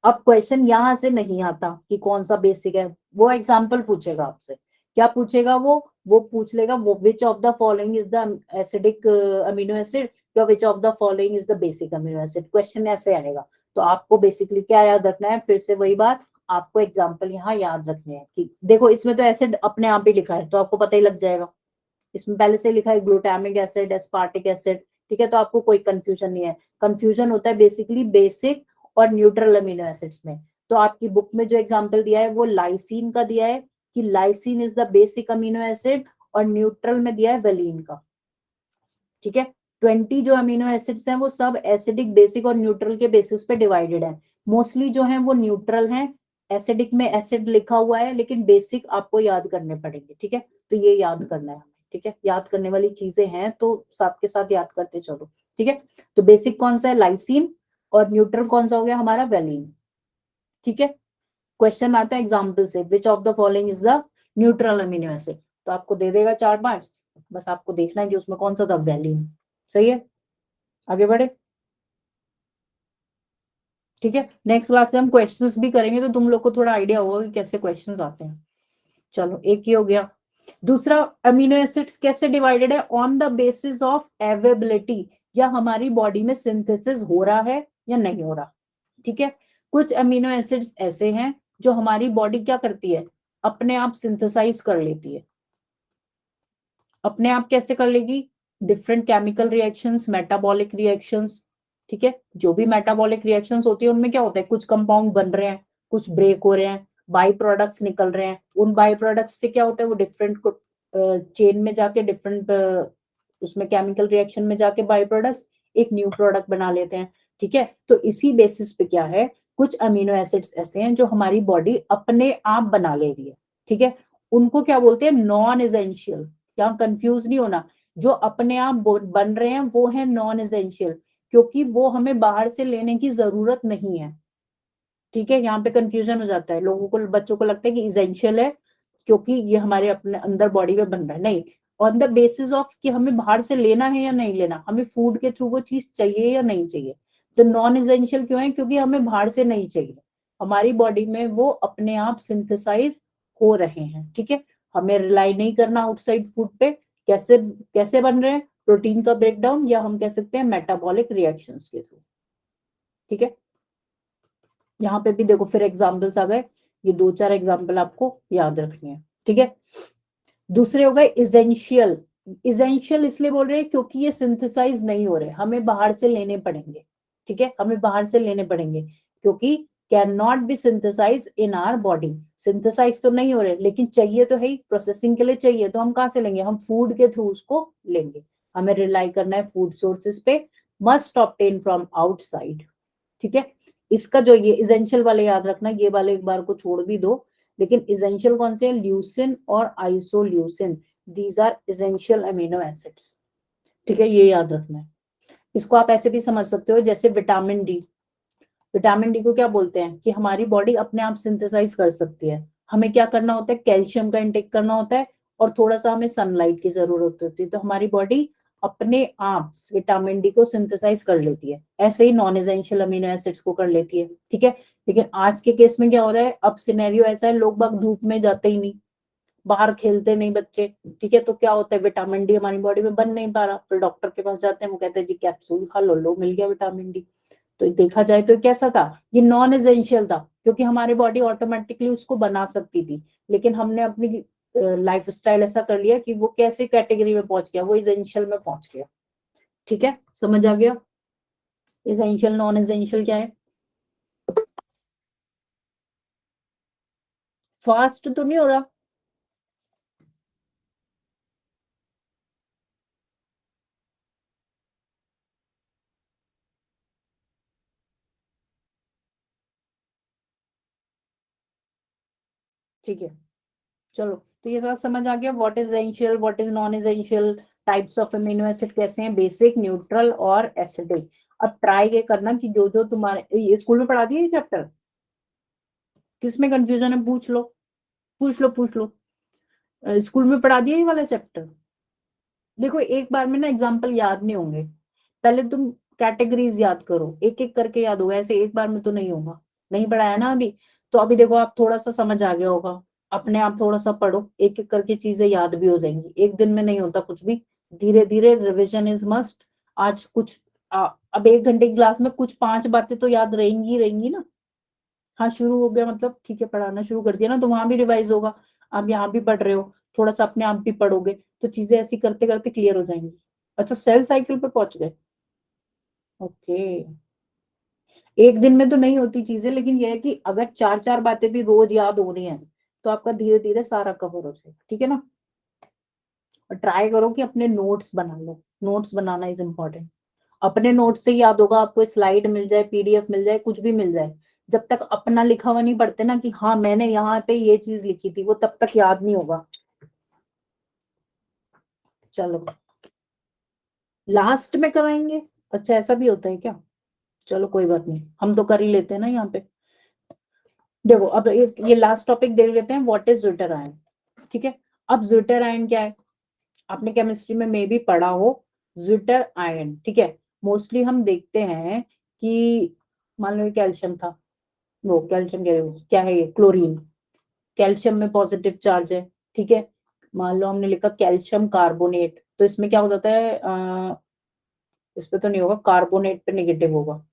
अब क्वेश्चन यहां से नहीं आता कि कौन सा बेसिक है, वो एग्जाम्पल पूछेगा आपसे, क्या पूछेगा वो पूछ लेगा, वो which of the following is the acidic amino acid, या which of the following is the basic amino acid, question ऐसे आएगा। तो आपको बेसिकली क्या याद रखना है, फिर से वही बात, आपको एग्जाम्पल यहाँ याद रखने हैं कि देखो इसमें तो एसिड अपने आप ही लिखा है, तो आपको पता ही लग जाएगा, इसमें पहले से लिखा है ग्लूटामिक एसिड, एस्पार्टिक एसिड। ठीक है, तो आपको कोई कंफ्यूजन नहीं है, कंफ्यूजन होता है बेसिकली बेसिक और न्यूट्रल अमीनो एसिड्स में। तो आपकी बुक में जो एग्जाम्पल दिया है वो लाइसिन का दिया है, कि lysine is the basic amino acid, और न्यूट्रल में दिया है वेलिन का। ठीक है, 20 जो अमीनो एसिड्स हैं वो सब एसिडिक, बेसिक और न्यूट्रल के बेसिस पे डिवाइडेड है, मोस्टली जो है वो न्यूट्रल हैं, एसिडिक में एसिड लिखा हुआ है, लेकिन बेसिक आपको याद करने पड़ेंगे। ठीक है, तो ये याद करना है हमें। ठीक है, याद करने वाली चीजें हैं तो साथ के साथ याद करते चलो। ठीक है, तो बेसिक कौन सा है, लाइसिन, और न्यूट्रल कौन सा हो गया हमारा, वेलिन। ठीक है, क्वेश्चन आता है एग्जाम्पल से, विच of the following is the neutral amino acid, तो आपको दे देगा 4-5, बस आपको देखना है कि उसमें कौन सा था, वेलिन। सही है, आगे बढ़े। ठीक है, नेक्स्ट क्लास से हम क्वेश्चंस भी करेंगे, तो तुम लोग को थोड़ा आइडिया होगा कि कैसे क्वेश्चंस आते हैं। चलो, एक ही हो गया। दूसरा, अमीनो एसिड्स कैसे डिवाइडेड है, on the basis of availability, या हमारी बॉडी में सिंथेसिस हो रहा है या नहीं हो रहा। ठीक है। कुछ अमीनो एसिड्स ऐसे हैं जो हमारी बॉडी क्या करती है, अपने आप सिंथेसाइज कर लेती है। अपने आप कैसे कर लेगी, different chemical reactions, metabolic reactions, ठीक है। जो भी मेटाबॉलिक रिएक्शंस होती है उनमें क्या होता है, कुछ कंपाउंड बन रहे हैं, कुछ ब्रेक हो रहे हैं, बाई प्रोडक्ट्स निकल रहे हैं। उन बाई प्रोडक्ट्स से क्या होता है, वो डिफरेंट चेन में जाके डिफरेंट उसमें केमिकल रिएक्शन में जाके बाई प्रोडक्ट्स एक न्यू प्रोडक्ट बना लेते हैं, ठीक है। तो इसी बेसिस पे क्या है, कुछ अमीनो एसिड्स ऐसे हैं जो हमारी बॉडी अपने आप बना ले रही है, ठीक है। उनको क्या बोलते हैं, नॉन एसेंशियल। यहाँ कंफ्यूज नहीं होना, जो अपने आप बन रहे हैं वो है नॉन एसेंशियल, क्योंकि वो हमें बाहर से लेने की जरूरत नहीं है, ठीक है। यहाँ पे कंफ्यूजन हो जाता है लोगों को, बच्चों को लगता है कि इसेंशियल है क्योंकि ये हमारे अपने अंदर बॉडी में बन रहा है। नहीं, ऑन द बेसिस ऑफ कि हमें बाहर से लेना है या नहीं लेना, हमें फूड के थ्रू वो चीज चाहिए या नहीं चाहिए। तो नॉन इसेंशियल क्यों है, क्योंकि हमें बाहर से नहीं चाहिए, हमारी बॉडी में वो अपने आप सिंथेसाइज हो रहे हैं, ठीक है। हमें रिलाई नहीं करना आउटसाइड फूड पे। कैसे कैसे बन रहे हैं, प्रोटीन का ब्रेकडाउन, या हम कह सकते हैं मेटाबॉलिक रिएक्शंस के थ्रू, ठीक है। यहाँ पे भी देखो फिर एग्जाम्पल्स आ गए, ये दो चार एग्जाम्पल आपको याद रखनी है, ठीक है। दूसरे हो गए इजेंशियल। इजेंशियल इसलिए बोल रहे हैं क्योंकि ये सिंथेसाइज नहीं हो रहे, हमें बाहर से लेने पड़ेंगे, ठीक है। हमें बाहर से लेने पड़ेंगे क्योंकि can not be synthesise in our body. Synthesise तो नहीं हो रहे लेकिन चाहिए तो है ही, प्रोसेसिंग के लिए चाहिए, तो हम कहाँ से लेंगे, हम फूड के थ्रू उसको लेंगे। हमें रिलाई करना है फूड सोर्सेज पे, मस्ट ऑब्टेन फ्रॉम आउटसाइड, ठीक है। इसका जो ये इजेंशियल वाले याद रखना, ये वाले एक बार को छोड़ भी दो, लेकिन इजेंशियल कौन से हैं, ल्यूसिन और isoleucine, these are essential amino acids, ठीक है। ये याद रखना है। इसको आप ऐसे भी समझ सकते हो जैसे विटामिन डी। विटामिन डी को क्या बोलते हैं कि हमारी बॉडी अपने आप सिंथेसाइज कर सकती है। हमें क्या करना होता है, कैल्शियम का इंटेक करना होता है और थोड़ा सा हमें सनलाइट की जरूरत होती है, तो हमारी बॉडी अपने आप विटामिन डी को सिंथेसाइज कर लेती है। ऐसे ही नॉन एसेंशियल अमीनो एसिड्स को कर लेती है, ठीक है। लेकिन आज के केस में क्या हो रहा है, अब सिनेरियो ऐसा है, लोग बाग धूप में जाते ही नहीं, बाहर खेलते नहीं बच्चे, ठीक है। तो क्या होता है, विटामिन डी हमारी बॉडी में बन नहीं पा रहा, फिर डॉक्टर के पास जाते हैं, वो कहते हैं जी कैप्सूल खा लो मिल गया विटामिन डी। तो देखा जाए तो कैसा था, ये नॉन एसेंशियल था क्योंकि हमारी बॉडी ऑटोमेटिकली उसको बना सकती थी, लेकिन हमने अपनी लाइफ स्टाइल ऐसा कर लिया कि वो कैसे कैटेगरी में पहुंच गया, वो इसेंशियल में पहुंच गया, ठीक है। समझ आ गया, इसेंशियल नॉन एसेंशियल क्या है। फास्ट तो नहीं हो रहा, ठीक है। चलो, तो ये सब समझ आ गया, what is essential, what is non essential, types of amino acid कैसे हैं, बेसिक, न्यूट्रल और एसिडिक। अब ट्राई ये करना कि जो जो तुम्हारे ये स्कूल में पढ़ा दिया ये चैप्टर, किसमें कंफ्यूजन है पूछ लो, पूछ लो पूछ लो। स्कूल में पढ़ा दिया ये वाला चैप्टर। देखो एक बार में ना एग्जाम्पल याद नहीं होंगे, पहले तुम कैटेगरीज याद करो, एक एक करके याद होगा, ऐसे एक बार में तो नहीं होगा। नहीं पढ़ाया ना अभी, तो अभी देखो आप थोड़ा सा समझ आ गया होगा, अपने आप थोड़ा सा पढ़ो, एक एक करके चीजें याद भी हो जाएंगी, एक दिन में नहीं होता कुछ भी, धीरे धीरे रिविजन इज मस्ट। आज कुछ अब 1 घंटे की क्लास में कुछ 5 बातें तो याद रहेंगी ही रहेंगी ना। हाँ शुरू हो गया मतलब ठीक है, पढ़ाना शुरू कर दिया ना, तो वहां भी रिवाइज होगा। आप यहाँ भी पढ़ रहे हो, थोड़ा सा अपने आप भी पढ़ोगे, तो चीजें ऐसी करते करते क्लियर हो जाएंगी। अच्छा, सेल साइकिल पे पहुंच गए, ओके। एक दिन में तो नहीं होती चीजें, लेकिन यह है कि अगर चार चार बातें भी रोज याद हो रही हैं तो आपका धीरे धीरे सारा कवर हो जाएगा, ठीक है ना। और ट्राई करो कि अपने नोट्स बना लो, नोट्स बनाना इज इम्पोर्टेंट। अपने नोट्स से याद होगा, आपको स्लाइड मिल जाए, पीडीएफ मिल जाए, कुछ भी मिल जाए, जब तक अपना लिखा हुआ नहीं पढ़ते ना कि हाँ मैंने यहाँ पे ये चीज लिखी थी, वो तब तक याद नहीं होगा। चलो, लास्ट में कराएंगे, अच्छा ऐसा भी होता है क्या, चलो कोई बात नहीं, हम तो कर ही लेते हैं ना यहाँ पे। देखो अब ये लास्ट टॉपिक देख लेते हैं, व्हाट इज ज्विटर आयन, ठीक है। अब ज्विटर आयन क्या है, आपने केमिस्ट्री में मे भी पढ़ा हो, ज्विटर आयन, ठीक है। मोस्टली हम देखते हैं कि मान लो ये कैल्शियम था, वो कैल्शियम कह रहे हो क्या है, ये क्लोरीन, कैल्शियम में पॉजिटिव चार्ज है, ठीक है। मान लो हमने लिखा कैल्शियम कार्बोनेट, तो इसमें क्या हो जाता है, इस पे तो नहीं होगा, कार्बोनेट पे नेगेटिव होगा,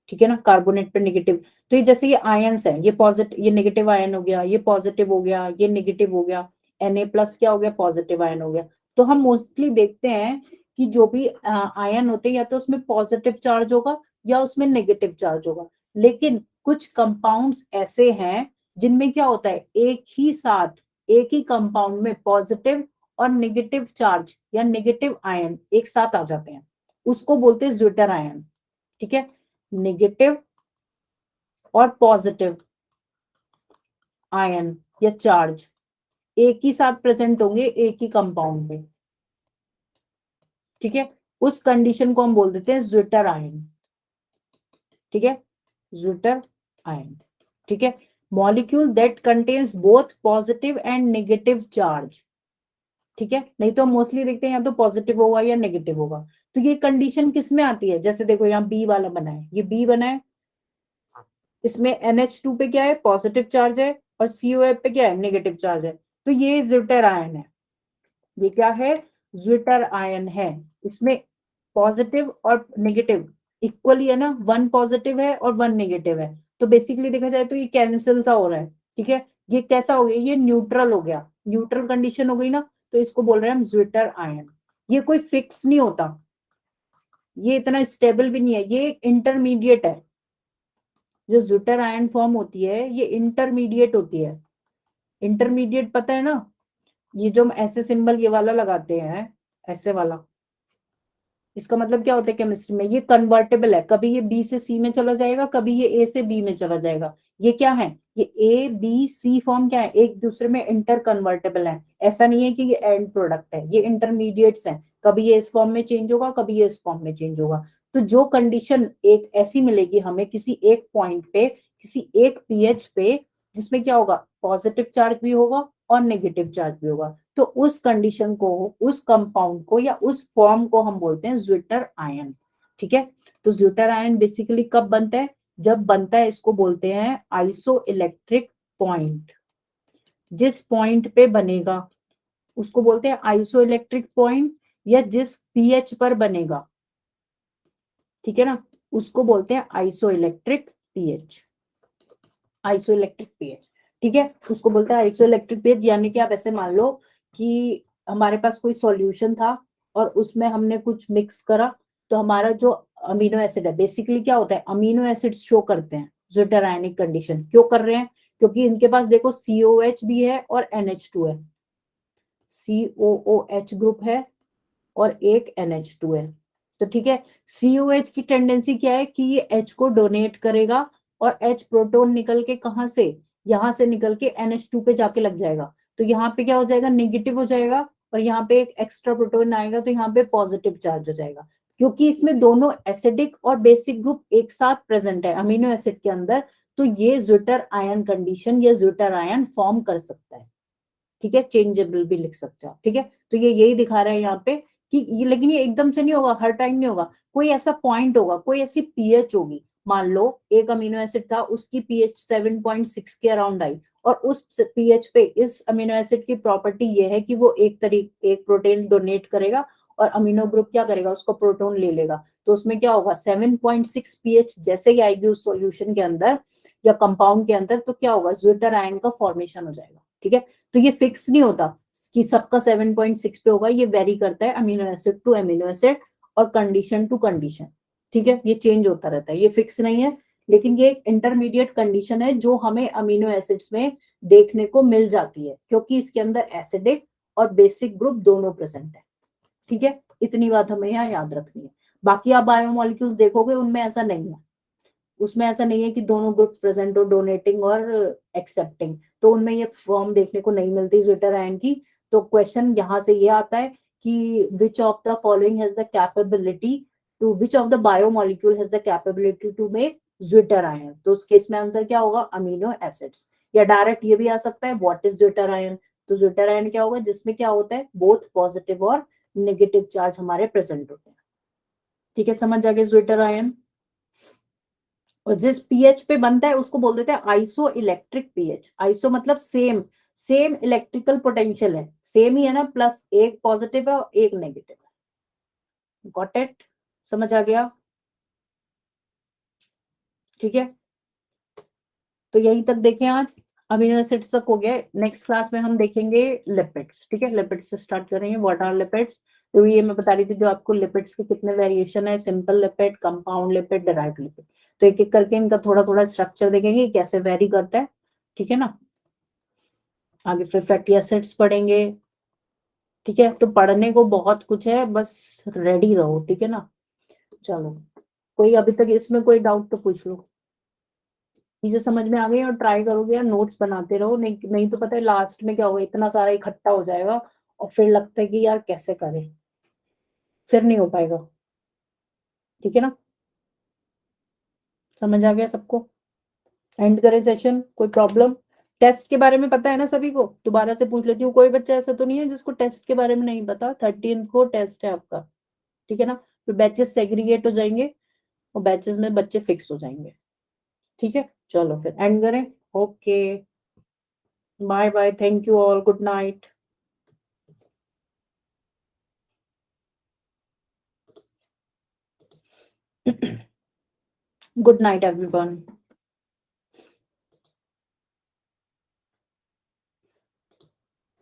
ठीक है ना, कार्बोनेट पे नेगेटिव। तो ये जैसे ये आयंस है, ये पॉजिटिव, ये नेगेटिव आयन हो गया, ये पॉजिटिव हो गया, ये नेगेटिव हो गया, Na+ क्या हो गया, पॉजिटिव आयन हो गया। तो हम मोस्टली देखते हैं कि जो भी आयन होते हैं या तो उसमें पॉजिटिव चार्ज होगा या उसमें नेगेटिव चार्ज होगा। लेकिन कुछ कंपाउंड्स ऐसे हैं जिनमें क्या होता है, एक ही साथ एक ही कंपाउंड में पॉजिटिव और नेगेटिव चार्ज या नेगेटिव आयन एक साथ आ जाते हैं, उसको बोलते हैं ज्विटर आयन। ठीक है, नेगेटिव और पॉजिटिव आयन या चार्ज एक ही साथ प्रेजेंट होंगे एक ही कंपाउंड में। ठीक है, उस कंडीशन को हम बोल देते हैं ज्विटर आयन। ठीक है, ज्विटर आयन। ठीक है, molecule that contains both positive and negative charge. ठीक है, नहीं तो हम मोस्टली देखते हैं या तो पॉजिटिव होगा या नेगेटिव होगा। तो ये कंडीशन किस में आती है, जैसे देखो यहाँ बी वाला बना है, ये बी बना है, इसमें NH2 पे क्या है, पॉजिटिव चार्ज है, और COF पे क्या है, नेगेटिव चार्ज है। तो ये ज्विटर आयन है, ये क्या है, ज्विटर आयन है। इसमें पॉजिटिव और नेगेटिव इक्वली है ना, 1 पॉजिटिव है और 1 नेगेटिव है। तो बेसिकली देखा जाए तो ये कैंसिल सा हो रहा है। ठीक है, ये कैसा हो गया, ये न्यूट्रल हो गया, न्यूट्रल कंडीशन हो गई ना, तो इसको बोल रहे हैं हम ज्विटर आयन। ये कोई फिक्स नहीं होता, ये इतना स्टेबल भी नहीं है, ये इंटरमीडिएट है। जो ज्विटर आयन फॉर्म होती है ये इंटरमीडिएट होती है। इंटरमीडिएट पता है ना, ये जो हम ऐसे सिंबल ये वाला लगाते हैं, ऐसे वाला, इसका मतलब क्या होता है केमिस्ट्री में, ये कन्वर्टेबल है, कभी ये बी से सी में चला जाएगा, कभी ये ए से बी में चला जाएगा। ये क्या है, ये ए बी सी फॉर्म क्या है, एक दूसरे में इंटर कन्वर्टेबल है। ऐसा नहीं है कि ये एंड प्रोडक्ट है, ये इंटरमीडिएट्स हैं, कभी ये इस फॉर्म में चेंज होगा, कभी ये इस फॉर्म में चेंज होगा। तो जो कंडीशन एक ऐसी मिलेगी हमें किसी एक पॉइंट पे, किसी एक पीएच पे, जिसमें क्या होगा, पॉजिटिव चार्ज भी होगा और नेगेटिव चार्ज भी होगा, तो उस कंडीशन को, उस कंपाउंड को या उस फॉर्म को हम बोलते हैं ज्विटर आयन। ठीक है, तो ज्विटर आयन बेसिकली कब बनता है, जब बनता है इसको बोलते हैं आइसो इलेक्ट्रिक पॉइंट। जिस पॉइंट पे बनेगा उसको बोलते हैं आइसो इलेक्ट्रिक पॉइंट, या जिस पीएच पर बनेगा, ठीक है ना, उसको बोलते हैं iso electric pH. Iso electric pH, ठीक है, उसको बोलते हैं आइसो इलेक्ट्रिक पीएच। यानी कि आप ऐसे मान लो कि हमारे पास कोई सॉल्यूशन था और उसमें हमने कुछ मिक्स करा, तो हमारा जो अमीनो एसिड है, बेसिकली क्या होता है, अमीनो एसिड शो करते हैं ज्विटर आयनिक कंडीशन। क्यों कर रहे हैं, क्योंकि इनके पास देखो COH भी है और NH2 है, COOH ग्रुप है और एक NH2 है। तो ठीक है, COH की टेंडेंसी क्या है कि ये H को डोनेट करेगा, और H प्रोटोन निकल के कहां से, यहां से निकल के NH2 पे जाके लग जाएगा। तो यहाँ पे क्या हो जाएगा, नेगेटिव हो जाएगा, और यहाँ पे एक एक्स्ट्रा प्रोटोन आएगा, तो यहाँ पे पॉजिटिव चार्ज हो जाएगा। क्योंकि इसमें दोनों एसिडिक और बेसिक ग्रुप एक साथ प्रेजेंट है अमीनो एसिड के अंदर, तो ये ज्विटर आयन कंडीशन, ये ज्विटर आयन फॉर्म कर सकता है। ठीक है, चेंजेबल भी लिख सकते हो आप। ठीक है, तो ये यही दिखा रहा है यहाँ पे कि ये, लेकिन ये एकदम से नहीं होगा, हर टाइम नहीं होगा, कोई ऐसा पॉइंट होगा, कोई ऐसी पीएच होगी। मान लो एक अमीनो एसिड था, उसकी पीएच 7.6 के अराउंड आई, और उस पीएच पे इस अमीनो एसिड की प्रॉपर्टी ये है कि वो एक प्रोटीन डोनेट करेगा, और अमीनो ग्रुप क्या करेगा, उसको प्रोटोन ले लेगा। तो उसमें क्या होगा, 7.6 पीएच जैसे ही आएगी उस सॉल्यूशन के अंदर या कंपाउंड के अंदर, तो क्या होगा, ज्विटर आयन का फॉर्मेशन हो जाएगा। ठीक है, तो ये फिक्स नहीं होता कि सबका 7.6 पे होगा, ये वेरी करता है amino acid to amino acid और कंडीशन टू कंडीशन। ठीक है, ये चेंज होता रहता है, ये फिक्स नहीं है, लेकिन ये एक इंटरमीडिएट कंडीशन है जो हमें अमीनो एसिड्स में देखने को मिल जाती है, क्योंकि इसके अंदर एसिडिक और बेसिक ग्रुप दोनों प्रेजेंट है। ठीक है, इतनी बात हमें यहाँ याद रखनी है। बाकी आप बायोमोलिक्यूल्स देखोगे उनमें ऐसा नहीं है, उसमें ऐसा नहीं है कि दोनों ग्रुप प्रेजेंट हो, डोनेटिंग और एक्सेप्टिंग, तो उनमें ये फॉर्म देखने को नहीं मिलती ज्विटर आयन की। तो क्वेश्चन यहाँ से ये आता है कि which of the following has the capability to, which of the biomolecule has the capability to make zwitter ion. तो उस केस में आंसर क्या होगा, अमीनो एसिड्स। या डायरेक्ट ये भी आ सकता है, व्हाट इज ज्विटर आयन। तो ज्विटर आयन क्या होगा, जिसमें क्या होता है, बोथ पॉजिटिव और नेगेटिव चार्ज हमारे प्रेजेंट होते हैं। ठीक है, समझ आ गया ज्विटर आयन। और जिस पीएच पे बनता है उसको बोल देते हैं आइसो इलेक्ट्रिक पीएच। आइसो मतलब सेम, सेम इलेक्ट्रिकल पोटेंशियल है, सेम ही है ना, प्लस एक पॉजिटिव है और एक नेगेटिव है। गॉट इट, समझ आ गया। ठीक है, तो यहीं तक देखें आज, अमीनो एसिड्स तक हो गया। नेक्स्ट क्लास में हम देखेंगे लिपिड्स, ठीक है, लिपिड्स से स्टार्ट करेंगे। What are lipids? तो ये मैं बता रही थी जो आपको लिपिड्स के कितने वेरिएशन है, simple lipid, compound lipid, derived lipid. तो एक एक करके इनका थोड़ा थोड़ा स्ट्रक्चर देखेंगे कैसे वेरी करता है, ठीक है ना। आगे फिर फैटी एसिड्स पढ़ेंगे, ठीक है। तो पढ़ने को बहुत कुछ है, बस रेडी रहो, ठीक है ना। चलो, कोई अभी तक इसमें कोई डाउट तो पूछ लो। चीजें समझ में आ गई और ट्राई करोगे यार, नोट्स बनाते रहो, नहीं तो पता है लास्ट में क्या होगा, इतना सारा इकट्ठा हो जाएगा और फिर लगता है कि यार कैसे करें, फिर नहीं हो पाएगा, ठीक है ना। समझ आ गया सबको? एंड करें सेशन, कोई प्रॉब्लम? टेस्ट के बारे में पता है ना सभी को? दोबारा से पूछ लेती हूँ, कोई बच्चा ऐसा तो नहीं है जिसको टेस्ट के बारे में नहीं पता? 13 को टेस्ट है आपका, ठीक है ना। फिर बैचेस सेग्रीगेट हो जाएंगे और बैचेस में बच्चे फिक्स हो जाएंगे, ठीक है। चलो फिर एंड करें। Okay, bye bye, thank you all, good night. Good night everyone.